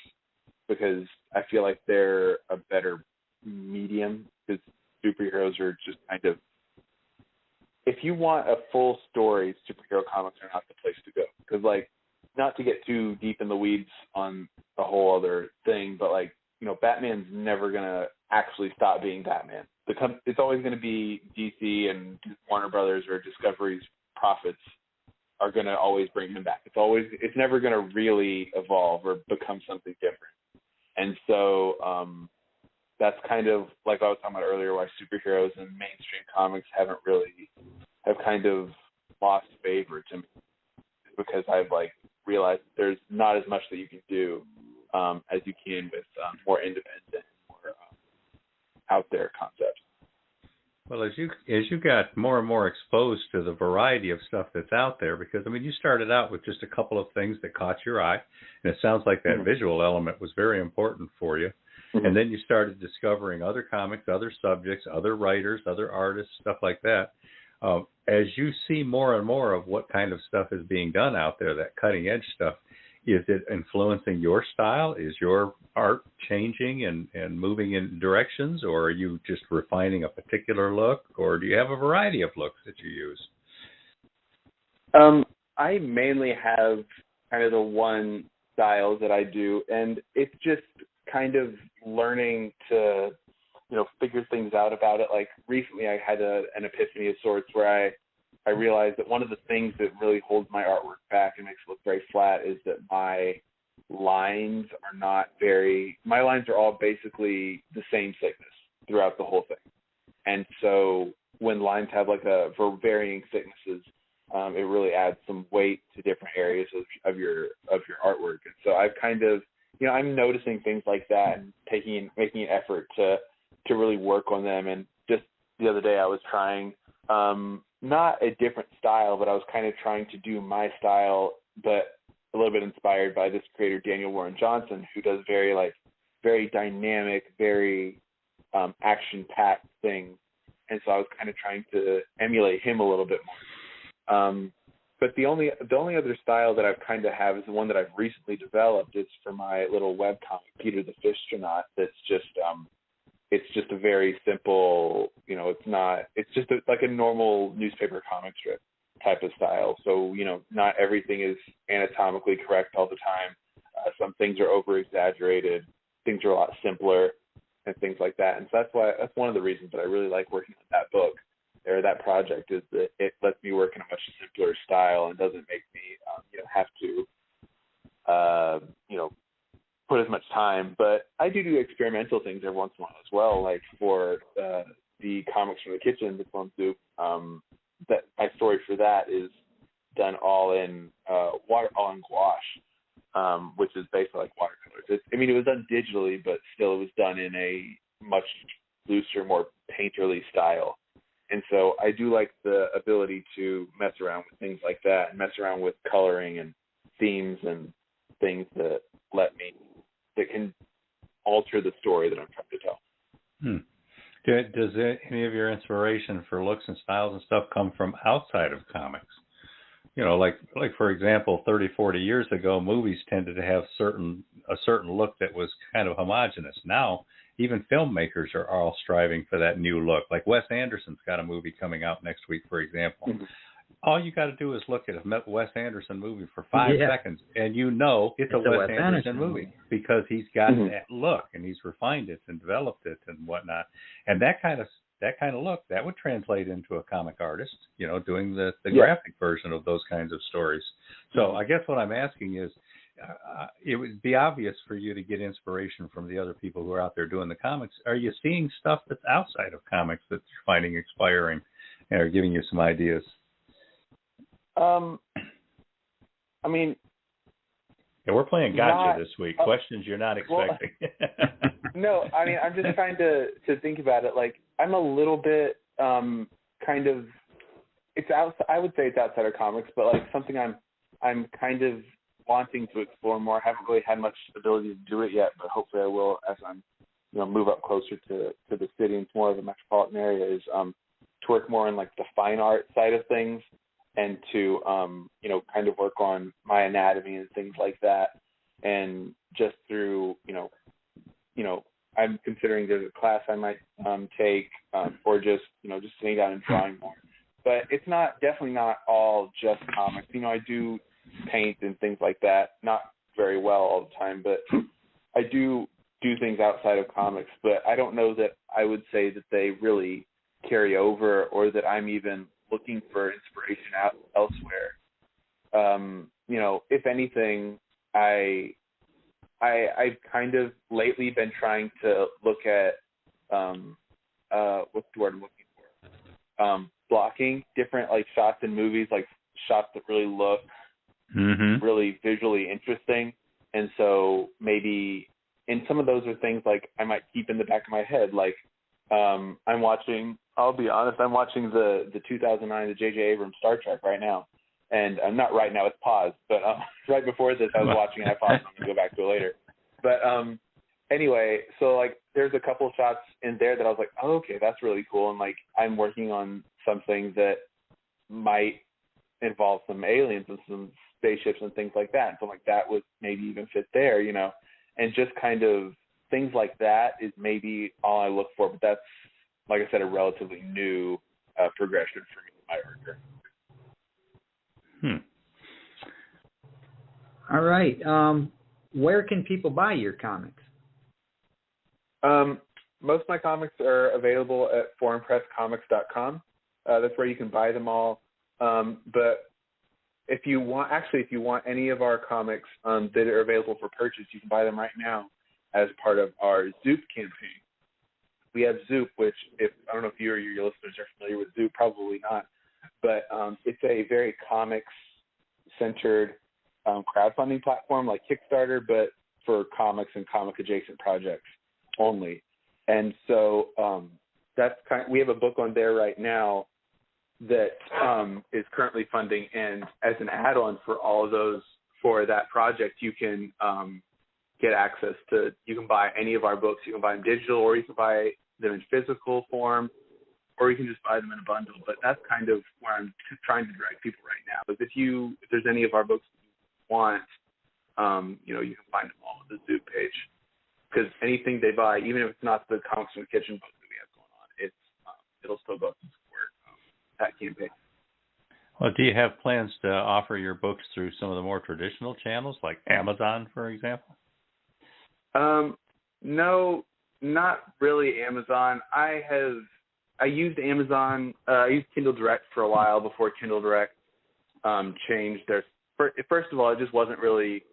[SPEAKER 7] because I feel like they're a better medium, because superheroes are just kind of, if you want a full story, superhero comics are not the place to go, because like, not to get too deep in the weeds on a whole other thing, but like, Batman's never going to actually stop being Batman. It's always going to be DC, and Warner Brothers or Discovery's profits are going to always bring him back. It's never going to really evolve or become something different. And so that's kind of like I was talking about earlier, why superheroes and mainstream comics have kind of lost favor to me, because I've realized there's not as much that you can do as you can with more independent, more out there concepts.
[SPEAKER 3] Well, as you got more and more exposed to the variety of stuff that's out there, because you started out with just a couple of things that caught your eye, and it sounds like that visual element was very important for you. And then you started discovering other comics, other subjects, other writers, other artists, stuff like that. As you see more and more of what kind of stuff is being done out there, that cutting edge stuff, is it influencing your style? Is your art changing and moving in directions, or are you just refining a particular look, or do you have a variety of looks that you use?
[SPEAKER 7] I mainly have kind of the one style that I do, and it's just kind of learning to figure things out about it. Like recently I had an epiphany of sorts where I realized that one of the things that really holds my artwork back and makes it look very flat is that my lines are all basically the same thickness throughout the whole thing. And so when lines have for varying thicknesses, it really adds some weight to different areas of your artwork. And so I've kind of, I'm noticing things like that and making an effort to really work on them. And just the other day I was trying, not a different style, but I was kind of trying to do my style, but a little bit inspired by this creator, Daniel Warren Johnson, who does very dynamic, very action-packed things. And so I was kind of trying to emulate him a little bit more. But the only other style that I've kind of have is the one that I've recently developed. It's for my little webcomic, Peter the Fistronaut. That's just it's just a very simple, it's just like a normal newspaper comic strip type of style. So, not everything is anatomically correct all the time. Some things are over exaggerated. Things are a lot simpler and things like that. And so that's one of the reasons that I really like working on that book or that project, is that it lets me work in a much simpler style and doesn't make me, have to, put as much time. But I do experimental things every once in a while as well, like for the Comics from the Kitchen, the Clone Soup. That my story for that is done all in gouache, which is basically like watercolors. It was done digitally, but still it was done in a much looser, more painterly style. And so I do like the ability to mess around with things like that and mess around with coloring and themes and things that can alter the story that I'm trying to tell.
[SPEAKER 3] Does any of your inspiration for looks and styles and stuff come from outside of comics? Like for example, 30, 40 years ago, movies tended to have a certain look that was kind of homogenous. Now, even filmmakers are all striving for that new look. Like Wes Anderson's got a movie coming out next week, for example. Mm-hmm. All you got to do is look at a Wes Anderson movie for 5 seconds, and it's a Wes Anderson movie, because he's got that look, and he's refined it and developed it and whatnot. And that kind of look, that would translate into a comic artist, doing the graphic version of those kinds of stories. So I guess what I'm asking is, it would be obvious for you to get inspiration from the other people who are out there doing the comics. Are you seeing stuff that's outside of comics that you're finding inspiring or giving you some ideas? Yeah, we're playing gotcha this week. Questions you're not expecting.
[SPEAKER 7] Well, no, I mean, I'm just trying to think about it. Like, I'm a little bit kind of, it's out. I would say it's outside of comics, but like something I'm kind of wanting to explore more. I haven't really had much ability to do it yet, but hopefully I will as I'm, move up closer to the city and more of a metropolitan area. Is to work more in like the fine art side of things, and to kind of work on my anatomy and things like that, and just through I'm considering there's a class I might take, or just sitting down and drawing more. But it's definitely not all just comics. I do paint and things like that, not very well all the time, but I do things outside of comics. But I don't know that I would say that they really carry over, or that I'm even looking for inspiration elsewhere. If anything, I've kind of lately been trying to look at what's the word I'm looking for? Blocking different like shots in movies, like shots that really look really visually interesting. And so maybe, and some of those are things like I might keep in the back of my head. Like I'll be honest, I'm watching the 2009, the J.J. Abrams Star Trek right now. And not right now, it's paused. But right before this, I was watching and I paused and I'm going to go back to it later. But anyway, so like there's a couple shots in there that I was like, oh, okay, that's really cool. And like I'm working on something that might involve some aliens and some spaceships and things like that. And so like that would maybe even fit there, and just kind of things like that is maybe all I look for. But that's, like I said, a relatively new progression for me in my art.
[SPEAKER 2] All right. Where can people buy your comics?
[SPEAKER 7] Most of my comics are available at foreignpresscomics.com. That's where you can buy them all. But if you want any of our comics that are available for purchase, you can buy them right now as part of our Zoop campaign. We have Zoop, which I don't know if you or your listeners are familiar with Zoop, probably not. But it's a very comics-centered crowdfunding platform like Kickstarter, but for comics and comic-adjacent projects only. And so we have a book on there right now that is currently funding, and as an add-on for all of those for that project, you can get access to. You can buy any of our books. You can buy them digital, or you can buy them in physical form, or you can just buy them in a bundle. But that's kind of where I'm trying to direct people right now. Is if there's any of our books that you want, you can find them all on the Zoop page. Because anything they buy, even if it's not the Comics from the Kitchen book that we have going on, it'll still go to support that campaign.
[SPEAKER 3] Well, do you have plans to offer your books through some of the more traditional channels, like Amazon, for example?
[SPEAKER 7] No, not really Amazon. I used Amazon. I used Kindle Direct for a while before Kindle Direct changed their. First of all, it just wasn't really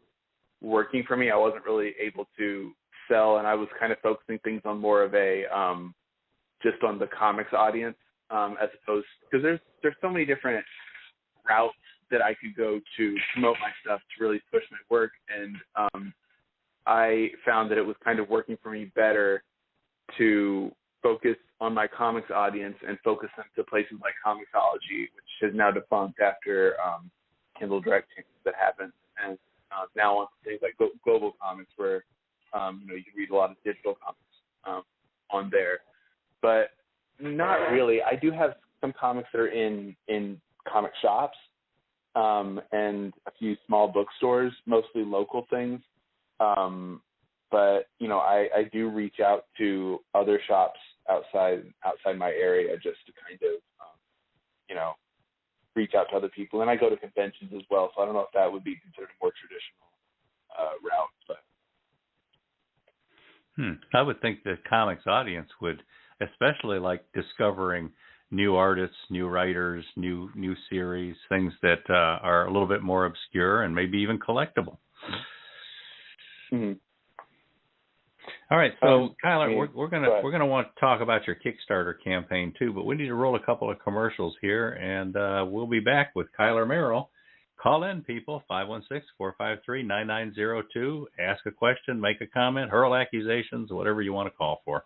[SPEAKER 7] working for me. I wasn't really able to sell, and I was kind of focusing things on more of a just on the comics audience, as opposed, because there's so many different routes that I could go to promote my stuff to really push my work, and I found that it was kind of working for me better to focus on my comics audience and focus them to places like Comixology, which has now defunct after Kindle Direct changes that happened, and now on things like Global Comics, where you can read a lot of digital comics on there. But not really. I do have some comics that are in comic shops and a few small bookstores, mostly local things. But I do reach out to other shops outside my area just to kind of reach out to other people. And I go to conventions as well, so I don't know if that would be considered a more traditional route. But
[SPEAKER 3] I would think the comics audience would especially like discovering new artists, new writers, new series, things that are a little bit more obscure and maybe even collectible.
[SPEAKER 7] Mm-hmm.
[SPEAKER 3] All right, so Kylar, we're gonna want to talk about your Kickstarter campaign too, but we need to roll a couple of commercials here, and we'll be back with Kylar Merrell, call in, people, 516-453-9902. Ask a question, make a comment, hurl accusations, whatever you want to call for.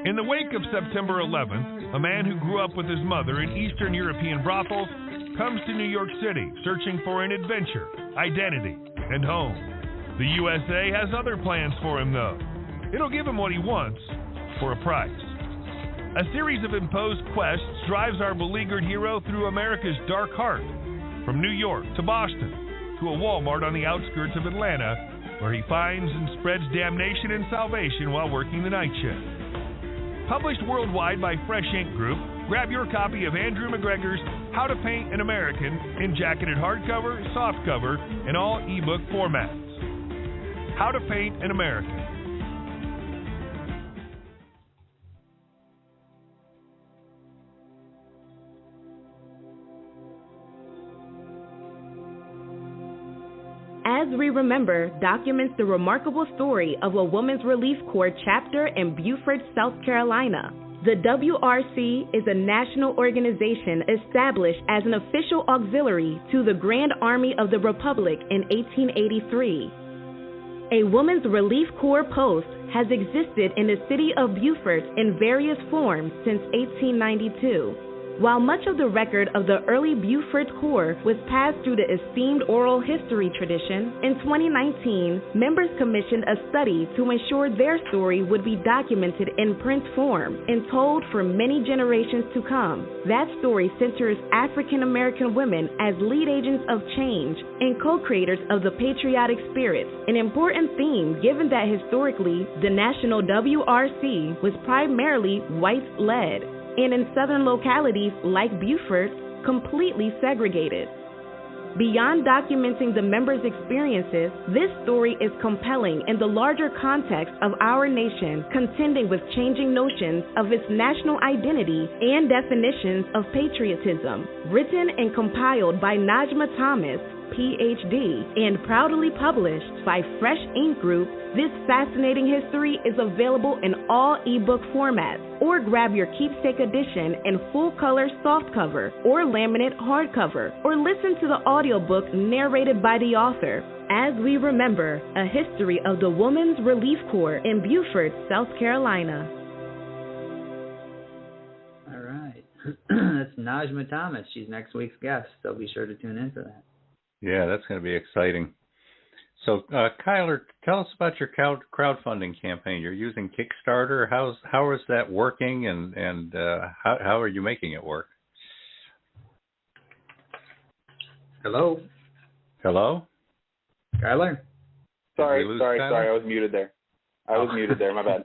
[SPEAKER 6] In the wake of September 11th, a man who grew up with his mother in Eastern European brothels comes to New York City searching for an adventure, identity, and home. The USA has other plans for him, though. It'll give him what he wants for a price. A series of imposed quests drives our beleaguered hero through America's dark heart, from New York to Boston to a Walmart on the outskirts of Atlanta, where he finds and spreads damnation and salvation while working the night shift. Published worldwide by Fresh Ink Group, grab your copy of Andrew McGregor's How to Paint an American in jacketed hardcover, softcover, and all ebook formats. How to Paint an American.
[SPEAKER 10] As We Remember documents the remarkable story of a Women's Relief Corps chapter in Beaufort, South Carolina. The WRC is a national organization established as an official auxiliary to the Grand Army of the Republic in 1883. A Women's Relief Corps post has existed in the city of Beaufort in various forms since 1892. While much of the record of the early Beaufort Corps was passed through the esteemed oral history tradition, in 2019, members commissioned a study to ensure their story would be documented in print form and told for many generations to come. That story centers African American women as lead agents of change and co-creators of the patriotic spirit, an important theme given that historically the national WRC was primarily white-led, and in southern localities like Beaufort, completely segregated. Beyond documenting the members' experiences, this story is compelling in the larger context of our nation contending with changing notions of its national identity and definitions of patriotism. Written and compiled by Najma Thomas, Ph.D., and proudly published by Fresh Ink Group, this fascinating history is available in all ebook formats, or grab your keepsake edition in full-color softcover or laminate hardcover, or listen to the audiobook narrated by the author. As We Remember, a history of the Women's Relief Corps in Beaufort, South Carolina.
[SPEAKER 2] All right. That's Najma Thomas. She's next week's guest, so be sure to tune in for that.
[SPEAKER 3] Yeah, that's going to be exciting. So, Kylar, tell us about your crowdfunding campaign. You're using Kickstarter. How is that working, and how are you making it work?
[SPEAKER 2] Hello,
[SPEAKER 7] Sorry.
[SPEAKER 2] Kylar.
[SPEAKER 7] Kylar? I was muted there. My bad.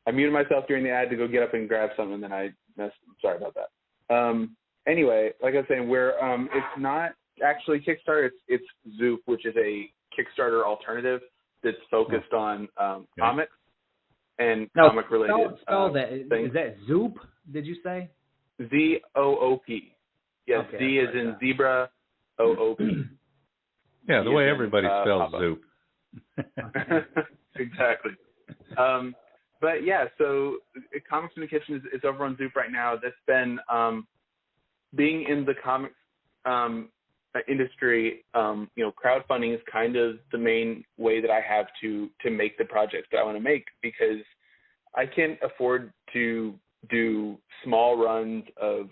[SPEAKER 7] I muted myself during the ad to go get up and grab something, and then I missed. Sorry about that. Anyway, like I was saying, we're it's not actually Kickstarter. It's Zoop, which is a Kickstarter alternative that's focused on comics and comic-related
[SPEAKER 2] spell that.
[SPEAKER 7] things.
[SPEAKER 2] Is that Zoop, did you say?
[SPEAKER 7] ZOOP. Yes,
[SPEAKER 2] okay,
[SPEAKER 7] Z is in zebra, OOP.
[SPEAKER 3] Yeah, the way everybody spells Zoop.
[SPEAKER 7] Exactly. But yeah, so Comics in the Kitchen is over on Zoop right now. That's been being in the comics industry, crowdfunding is kind of the main way that I have to make the projects that I want to make, because I can't afford to do small runs of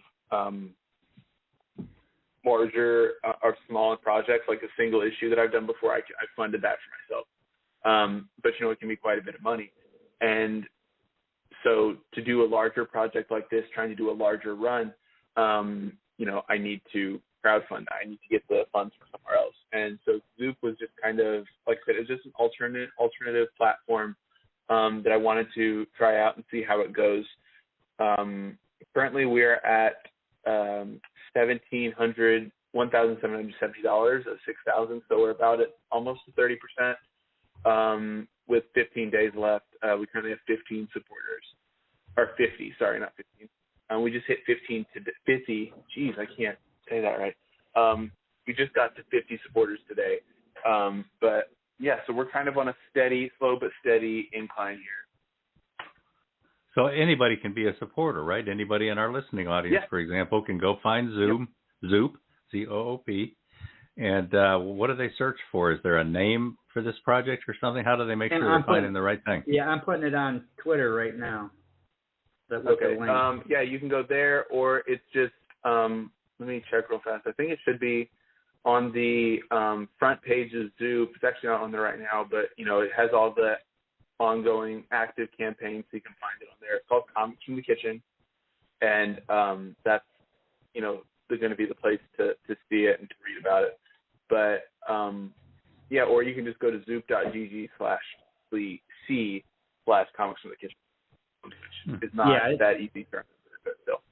[SPEAKER 7] larger or smaller projects like a single issue that I've done before. I funded that for myself. But it can be quite a bit of money. And so to do a larger project like this, trying to do a larger run, I need to crowdfund that. I need to get the funds from somewhere else. And so Zoop was just kind of, like I said, it was just an alternative platform that I wanted to try out and see how it goes. Currently we're at $1,770 of $6,000, so we're about at almost 30%. With 15 days left, we currently have 15 supporters, or 50. Sorry, not 15. We just hit 50. Geez, I can't say that right. We just got to 50 supporters today. But so we're kind of on a slow but steady incline here.
[SPEAKER 3] So anybody can be a supporter, right? Anybody in our listening audience, for example, can go find Zoop, Z-O-O-P, and what do they search for? Is there a name for this project or something? How do they make sure they're finding the right thing?
[SPEAKER 2] Yeah, I'm putting it on Twitter right now.
[SPEAKER 7] Okay. You can go there, or it's just let me check real fast. I think it should be on the front page of Zoop. It's actually not on there right now, but it has all the ongoing active campaigns, so you can find it on there. It's called Comics from the Kitchen, and that's going to be the place to see it and to read about it. But or you can just go to zoop.gg/c/comics from the kitchen. It's not that easy to still.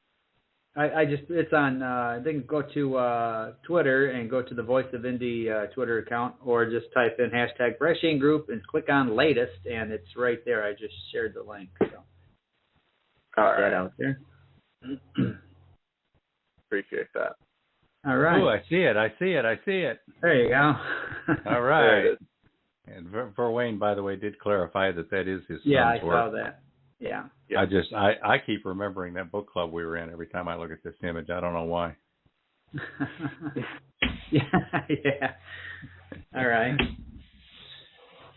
[SPEAKER 2] It's on. They can go to Twitter and go to the Voice of Indie Twitter account, or just type in #FreshInkGroup and click on latest, and it's right there. I just shared the link. So that out there.
[SPEAKER 7] Appreciate that.
[SPEAKER 2] All right.
[SPEAKER 3] Oh, I see it.
[SPEAKER 2] There you go.
[SPEAKER 3] All right. And Verwain, by the way, did clarify that is his son's work.
[SPEAKER 2] Yeah, I saw that. Yeah.
[SPEAKER 3] I keep remembering that book club we were in every time I look at this image. I don't know why.
[SPEAKER 2] Yeah. All right.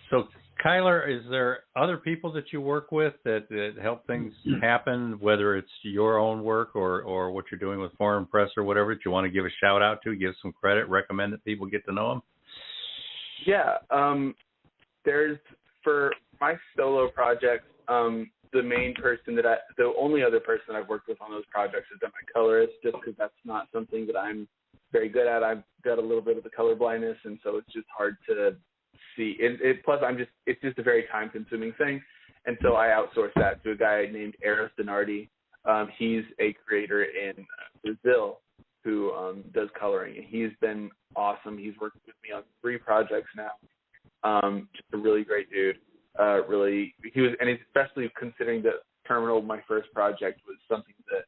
[SPEAKER 3] So, Kylar, is there other people that you work with that help things happen, whether it's your own work or what you're doing with Foreign Press or whatever, that you want to give a shout out to, give some credit, recommend that people get to know them?
[SPEAKER 7] Yeah. There's, for my solo projects, the only other person I've worked with on those projects has been my colorist, just because that's not something that I'm very good at. I've got a little bit of the color blindness, and so it's just hard to see. Plus, it's just a very time-consuming thing, and so I outsource that to a guy named Eros Donardi. He's a creator in Brazil who does coloring, and he's been awesome. He's worked with me on 3 projects now. Just a really great dude. And especially considering that Terminal, my first project, was something that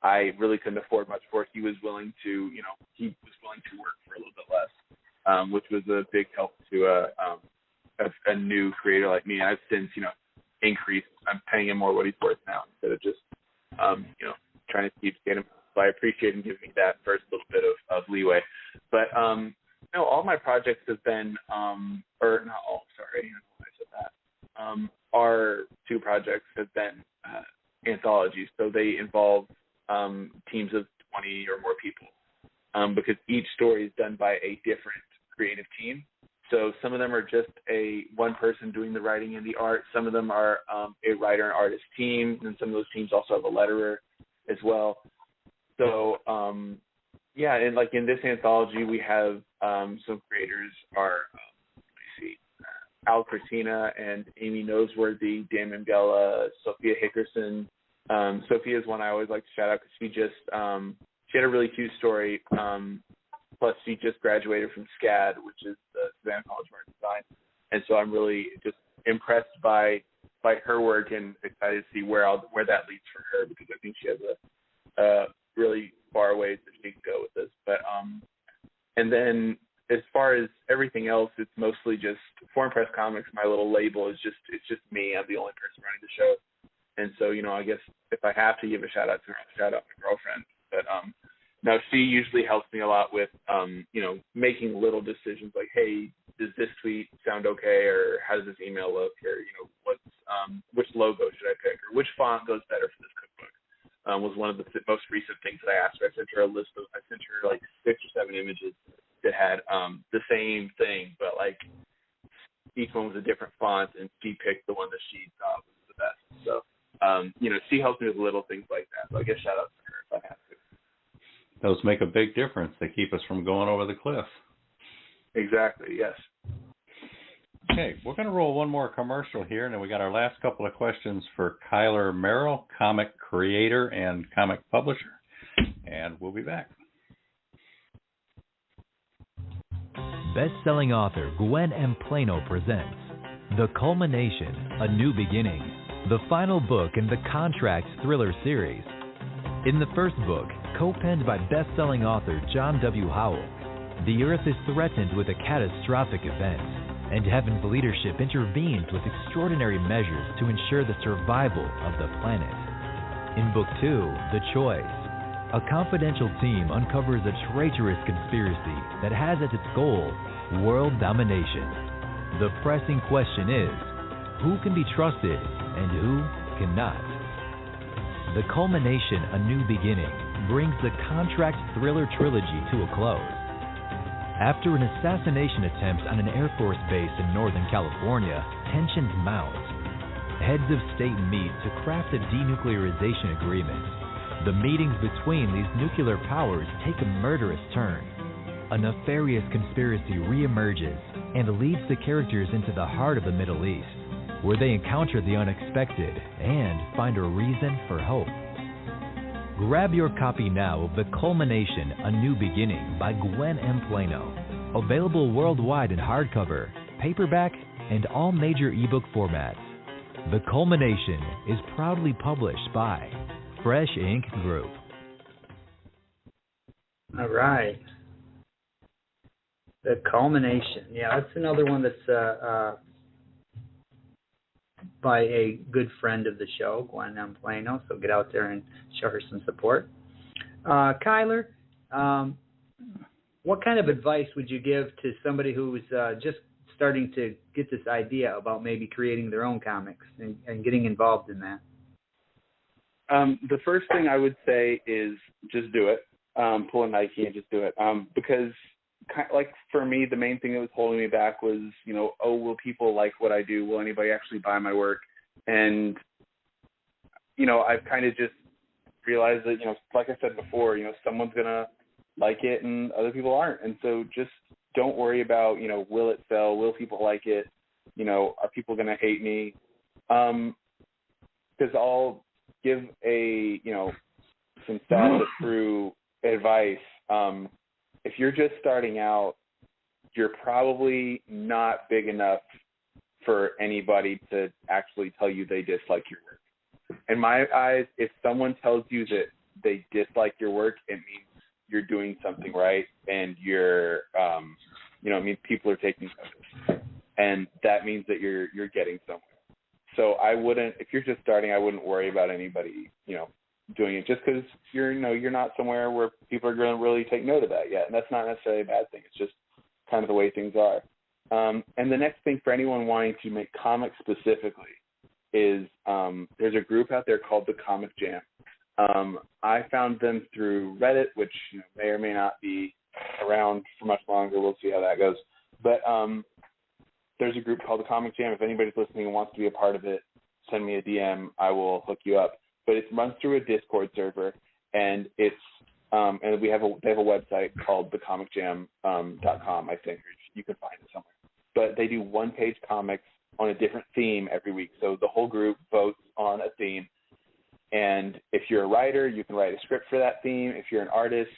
[SPEAKER 7] I really couldn't afford much for. He was willing to, work for a little bit less, which was a big help to a new creator like me. I've since, increased. I'm paying him more what he's worth now instead of just, trying to keep getting him. So I appreciate him giving me that first little bit of leeway. But all my projects have been, our 2 projects have been anthologies. So they involve teams of 20 or more people, because each story is done by a different creative team. So some of them are just one person doing the writing and the art. Some of them are a writer and artist team, and some of those teams also have a letterer as well. So, and like in this anthology, we have some creators are, Al Cortina and Amy Noseworthy, Dan Mangella, Sophia Hickerson. Sophia is one I always like to shout out because she had a really cute story. Plus, she just graduated from SCAD, which is the Savannah College of Art and Design. And so I'm really just impressed by her work and excited to see where that leads for her, because I think she has a really far ways that she can go with this. But and then as far as everything else, it's mostly just Foreign Press Comics. My little label is just me. I'm the only person running the show. And so, I guess if I have to give a shout out to her, I'll shout out my girlfriend. But now she usually helps me a lot with, making little decisions like, hey, does this tweet sound okay? Or how does this email look? Or, which logo should I pick? Or which font goes better for this cookbook? Was one of the most recent things that I asked her. I sent her like 6 or 7 images that had the same thing, but like each one was a different font, and she picked the one that she thought was the best. So, she helps me with little things like that. So I guess shout out to her if I have to.
[SPEAKER 3] Those make a big difference. They keep us from going over the cliff.
[SPEAKER 7] Exactly, yes.
[SPEAKER 3] Okay, we're going to roll one more commercial here, and then we got our last couple of questions for Kylar Merrell, comic creator and comic publisher, and we'll be back.
[SPEAKER 11] Best-selling author Gwen M. Plano presents The Culmination, A New Beginning, the final book in the Contracts thriller series. In the first book, co-penned by best-selling author John W. Howell, the Earth is threatened with a catastrophic event. and Heaven's leadership intervenes with extraordinary measures to ensure the survival of the planet. In Book 2, The Choice, a confidential team uncovers a traitorous conspiracy that has as its goal world domination. The pressing question is, who can be trusted and who cannot? The Culmination, A New Beginning, brings the contract thriller trilogy to a close. After an assassination attempt on an Air Force base in Northern California, tensions mount. Heads of state meet to craft a denuclearization agreement. The meetings between these nuclear powers take a murderous turn. A nefarious conspiracy reemerges and leads the characters into the heart of the Middle East, where they encounter the unexpected and find a reason for hope. Grab your copy now of The Culmination, A New Beginning by Gwen M. Plano. Available worldwide in hardcover, paperback, and all major ebook formats. The Culmination is proudly published by Fresh Ink Group.
[SPEAKER 2] All right. The Culmination. Yeah, that's another one that's by a good friend of the show, Gwen M. Plano, so get out there and show her some support. Kylar, what kind of advice would you give to somebody who's just starting to get this idea about maybe creating their own comics and getting involved in that?
[SPEAKER 7] The first thing I would say is just do it. Pull a Nike and just do it. Because, like, for me, the main thing that was holding me back was, will people like what I do? Will anybody actually buy my work? And, I've kind of just realized that, like I said before, someone's going to like it and other people aren't. And so just don't worry about, will it sell? Will people like it? Are people going to hate me? Because I'll give some sad but true advice. If you're just starting out, you're probably not big enough for anybody to actually tell you they dislike your work. In my eyes, if someone tells you that they dislike your work, it means you're doing something right, and you're, it means people are taking notice, and that means that you're getting somewhere. So if you're just starting, I wouldn't worry about anybody, doing it just because you're not somewhere where people are going to really take note of that yet. And that's not necessarily a bad thing. It's just kind of the way things are. And the next thing for anyone wanting to make comics specifically is there's a group out there called the Comic Jam. I found them through Reddit, which may or may not be around for much longer. We'll see how that goes. But there's a group called the Comic Jam. If anybody's listening and wants to be a part of it, send me a DM. I will hook you up. But it runs through a Discord server, and it's and they have a website called thecomicjam.com, I think. You can find it somewhere. But they do one-page comics on a different theme every week. So the whole group votes on a theme. And if you're a writer, you can write a script for that theme. If you're an artist,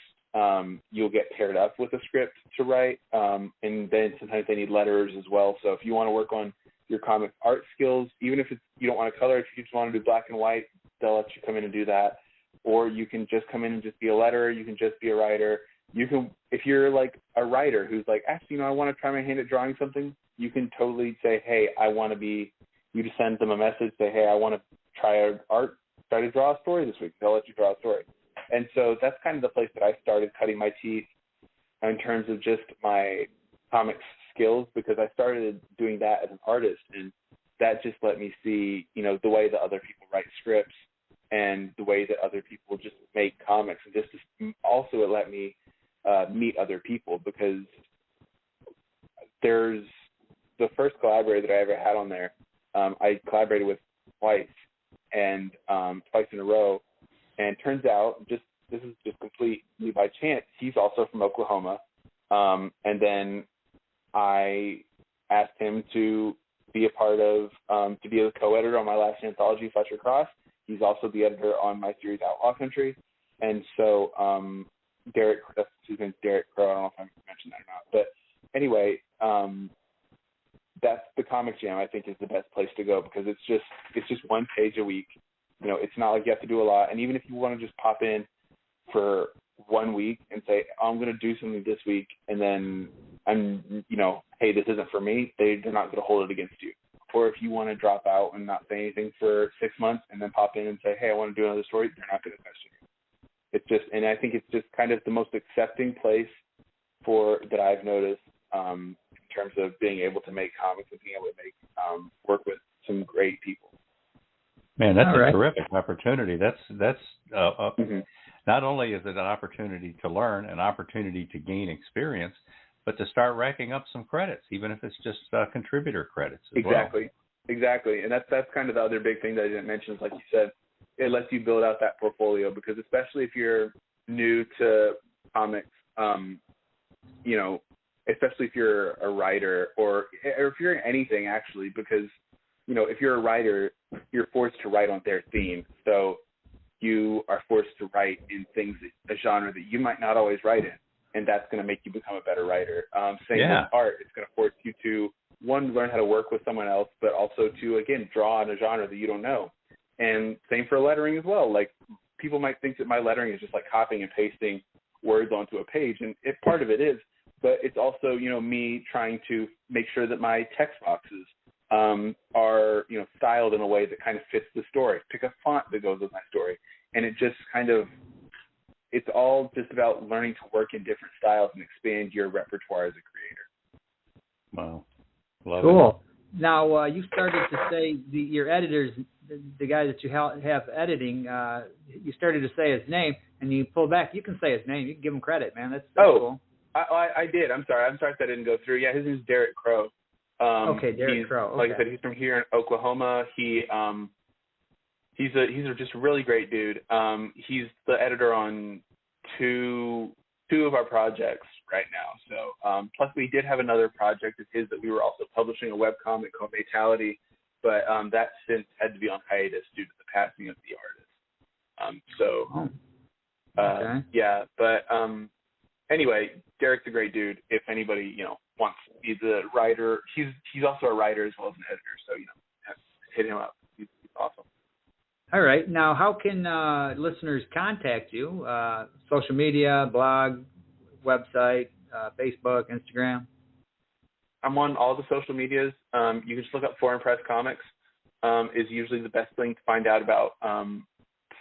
[SPEAKER 7] you'll get paired up with a script to write. And then sometimes they need letters as well. So if you want to work on your comic art skills, even if you don't want to color, if you just want to do black and white, they'll let you come in and do that. Or you can just come in and just be a letterer. You can just be a writer. You can, if you're like a writer who's like, actually, I want to try my hand at drawing something, you can totally say, hey, you just send them a message, say, hey, I want to try to draw a story this week. They'll let you draw a story. And so that's kind of the place that I started cutting my teeth in terms of just my comics skills, because I started doing that as an artist, and that just let me see, the way that other people write scripts and the way that other people just make comics. And just also it let me meet other people, because there's the first collaborator that I ever had on there. I collaborated with twice in a row. And turns out, this is just completely by chance, he's also from Oklahoma. And then I asked him to be a part of, to be a co-editor on my last anthology, Fletcher Cross. He's also the editor on my series Outlaw Country. And so Derek, his name's Derek Crow. I don't know if I mentioned that or not. But anyway, that's the Comic Jam, I think, is the best place to go, because it's just one page a week. It's not like you have to do a lot. And even if you want to just pop in for 1 week and say, I'm going to do something this week, and then hey, this isn't for me, they're not going to hold it against you. Or if you want to drop out and not say anything for 6 months and then pop in and say, hey, I want to do another story, they're not going to question you. It's just, and I think it's just kind of the most accepting place that I've noticed in terms of being able to make comics and being able to make work with some great people.
[SPEAKER 3] Man, that's a terrific opportunity. That's not only is it an opportunity to learn, an opportunity to gain experience, but to start racking up some credits, even if it's just contributor credits as
[SPEAKER 7] Exactly.
[SPEAKER 3] well.
[SPEAKER 7] Exactly. And that's kind of the other big thing that I didn't mention is, like you said, it lets you build out that portfolio, because especially if you're new to comics, especially if you're a writer or if you're in anything, actually, because, if you're a writer, you're forced to write on their theme. So you are forced to write in a genre that you might not always write in, and that's going to make you become a better writer. Same with art. It's going to force you to, one, learn how to work with someone else, but also to, again, draw on a genre that you don't know. And same for lettering as well. Like, people might think that my lettering is just like copying and pasting words onto a page, and part of it is, but it's also, me trying to make sure that my text boxes are, styled in a way that kind of fits the story. Pick a font that goes with my story. And it just kind of, it's all just about learning to work in different styles and expand your repertoire as a creator.
[SPEAKER 3] Wow. Love
[SPEAKER 2] cool. It. Now, you started to say your editors, the guy that you have editing, you started to say his name, and you pull back. You can say his name. You can give him credit, man. That's cool.
[SPEAKER 7] I did. I'm sorry if that didn't go through. Yeah, his name's Derek Crow.
[SPEAKER 2] Derek Crow.
[SPEAKER 7] Like I said, he's from here in Oklahoma. He's just a really great dude. He's the editor on two of our projects right now. So plus we did have another project of his that we were also publishing, a webcomic called Fatality, but that since had to be on hiatus due to the passing of the artist. Yeah, but anyway, Derek's a great dude. If anybody, wants, he's a writer. He's also a writer as well as an editor. So, hit him up. He's awesome.
[SPEAKER 2] All right. Now, how can listeners contact you? Social media, blog, website, Facebook, Instagram?
[SPEAKER 7] I'm on all the social medias. You can just look up Foreign Press Comics. Is usually the best thing to find out about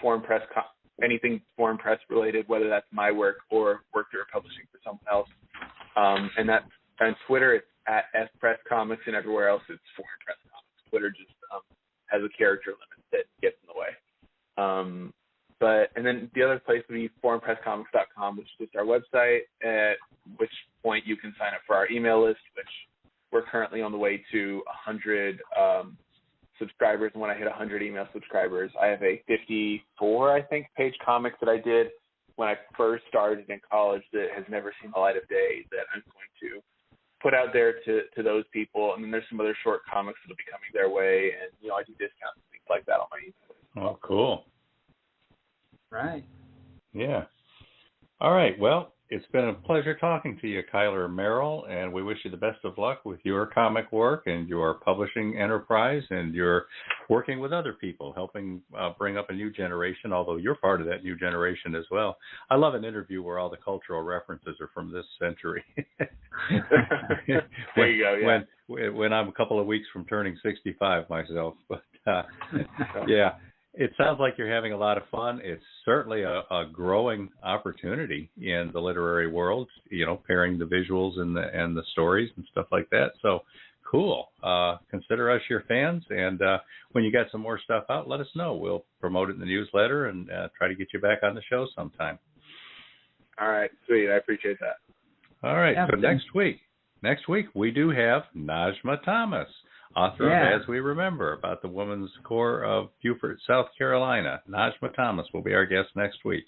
[SPEAKER 7] Foreign Press anything foreign press related, whether that's my work or work that we're publishing for someone else. And that's on Twitter, it's at @FPressComics, and everywhere else it's Foreign Press Comics. Twitter just has a character limit that gets in the way. And then the other place would be foreignpresscomics.com, which is just our website, at which point you can sign up for our email list, which we're currently on the way to 100 subscribers. And when I hit 100 email subscribers, I have a 54, I think, page comic that I did when I first started in college that has never seen the light of day that I'm going to put out there to those people. And then there's some other short comics that'll be coming their way. And, I do discounts and things like that on my email.
[SPEAKER 3] Oh, cool.
[SPEAKER 2] Right.
[SPEAKER 3] Yeah. All right. Well, it's been a pleasure talking to you, Kylar Merrell, and we wish you the best of luck with your comic work and your publishing enterprise and your working with other people, helping bring up a new generation, although you're part of that new generation as well. I love an interview where all the cultural references are from this century.
[SPEAKER 7] There you go, yeah.
[SPEAKER 3] When I'm a couple of weeks from turning 65 myself. But, yeah. It sounds like you're having a lot of fun. It's certainly a growing opportunity in the literary world, pairing the visuals and the stories and stuff like that. So cool. Consider us your fans. And when you got some more stuff out, let us know. We'll promote it in the newsletter and try to get you back on the show sometime.
[SPEAKER 7] All right. Sweet. I appreciate that.
[SPEAKER 3] All right. So next week we do have Najma Thomas, author of As We Remember, about the Women's Corps of Beaufort, South Carolina. Najma Thomas will be our guest next week.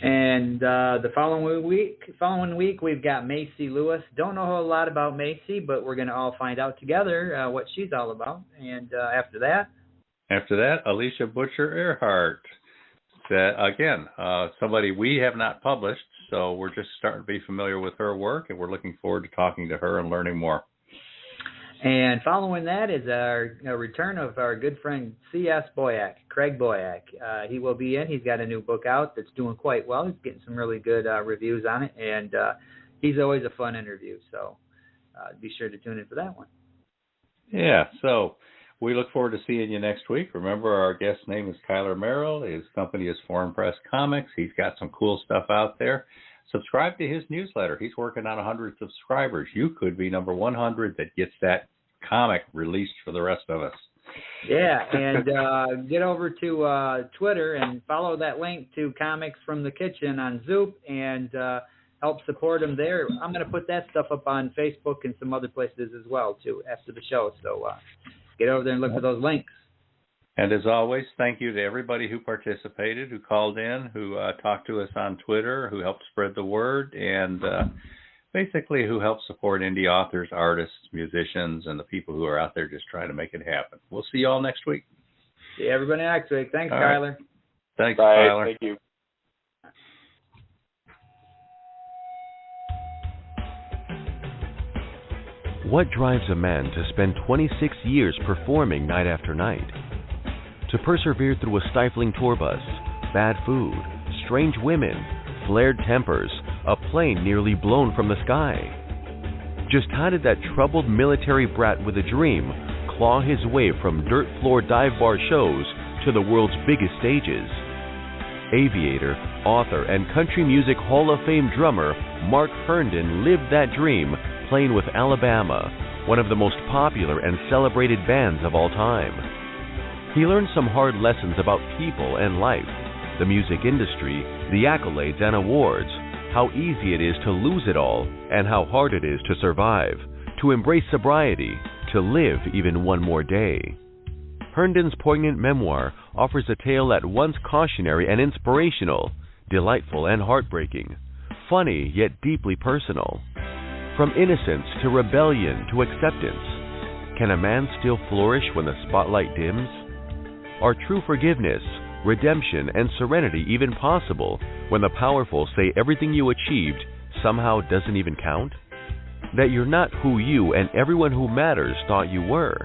[SPEAKER 2] And the following week, we've got Macy Lewis. Don't know a lot about Macy, but we're going to all find out together what she's all about. And after that,
[SPEAKER 3] Alicia Butcher Earhart. That, again, somebody we have not published, so we're just starting to be familiar with her work, and we're looking forward to talking to her and learning more.
[SPEAKER 2] And following that is our return of our good friend C.S. Boyack, Craig Boyack. He will be in. He's got a new book out that's doing quite well. He's getting some really good reviews on it. And he's always a fun interview. So be sure to tune in for that one.
[SPEAKER 3] Yeah, so we look forward to seeing you next week. Remember, our guest's name is Kylar Merrell. His company is Foreign Press Comics. He's got some cool stuff out there. Subscribe to his newsletter. He's working on 100 subscribers. You could be number 100 that gets that comic released for the rest of us.
[SPEAKER 2] Yeah, and get over to Twitter and follow that link to Comics from the Kitchen on Zoop and help support them there. I'm going to put that stuff up on Facebook and some other places as well, too, after the show. So get over there and look for those links.
[SPEAKER 3] And as always, thank you to everybody who participated, who called in, who talked to us on Twitter, who helped spread the word, and basically who helped support indie authors, artists, musicians, and the people who are out there just trying to make it happen. We'll see you all next week.
[SPEAKER 2] See everybody next week. Thanks,
[SPEAKER 3] all
[SPEAKER 2] Kylar.
[SPEAKER 3] Right. Thanks,
[SPEAKER 7] Bye.
[SPEAKER 3] Kylar.
[SPEAKER 7] Thank you.
[SPEAKER 12] What drives a man to spend 26 years performing night after night? To persevere through a stifling tour bus, bad food, strange women, flared tempers, a plane nearly blown from the sky? Just how did that troubled military brat with a dream claw his way from dirt floor dive bar shows to the world's biggest stages? Aviator, author, and country music Hall of Fame drummer Mark Herndon lived that dream playing with Alabama, one of the most popular and celebrated bands of all time. He learned some hard lessons about people and life, the music industry, the accolades and awards, how easy it is to lose it all, and how hard it is to survive, to embrace sobriety, to live even one more day. Herndon's poignant memoir offers a tale at once cautionary and inspirational, delightful and heartbreaking, funny yet deeply personal. From innocence to rebellion to acceptance, can a man still flourish when the spotlight dims? Are true forgiveness, redemption, and serenity even possible when the powerful say everything you achieved somehow doesn't even count? That you're not who you and everyone who matters thought you were?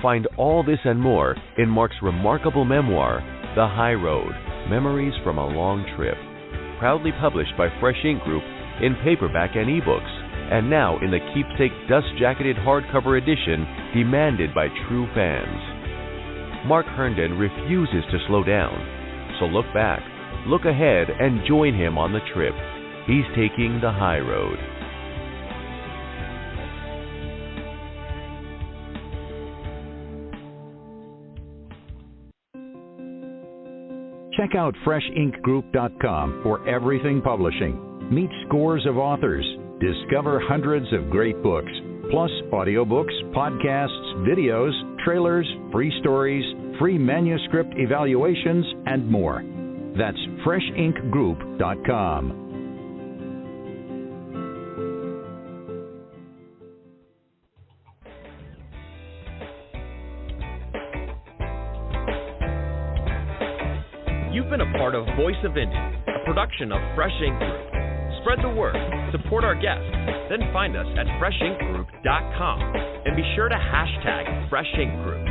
[SPEAKER 12] Find all this and more in Mark's remarkable memoir, The High Road, Memories from a Long Trip, proudly published by Fresh Ink Group in paperback and ebooks, and now in the keepsake dust-jacketed hardcover edition demanded by true fans. Mark Herndon refuses to slow down, so look back, look ahead, and join him on the trip. He's taking the high road.
[SPEAKER 13] Check out FreshInkGroup.com for everything publishing. Meet scores of authors. Discover hundreds of great books, plus audiobooks, podcasts, videos, trailers, free stories, free manuscript evaluations, and more. That's FreshInkGroup.com.
[SPEAKER 1] You've been a part of Voice of Indie, a production of Fresh Ink Group. Spread the word, support our guests, then find us at FreshInkGroup.com and be sure to hashtag Fresh Ink Group.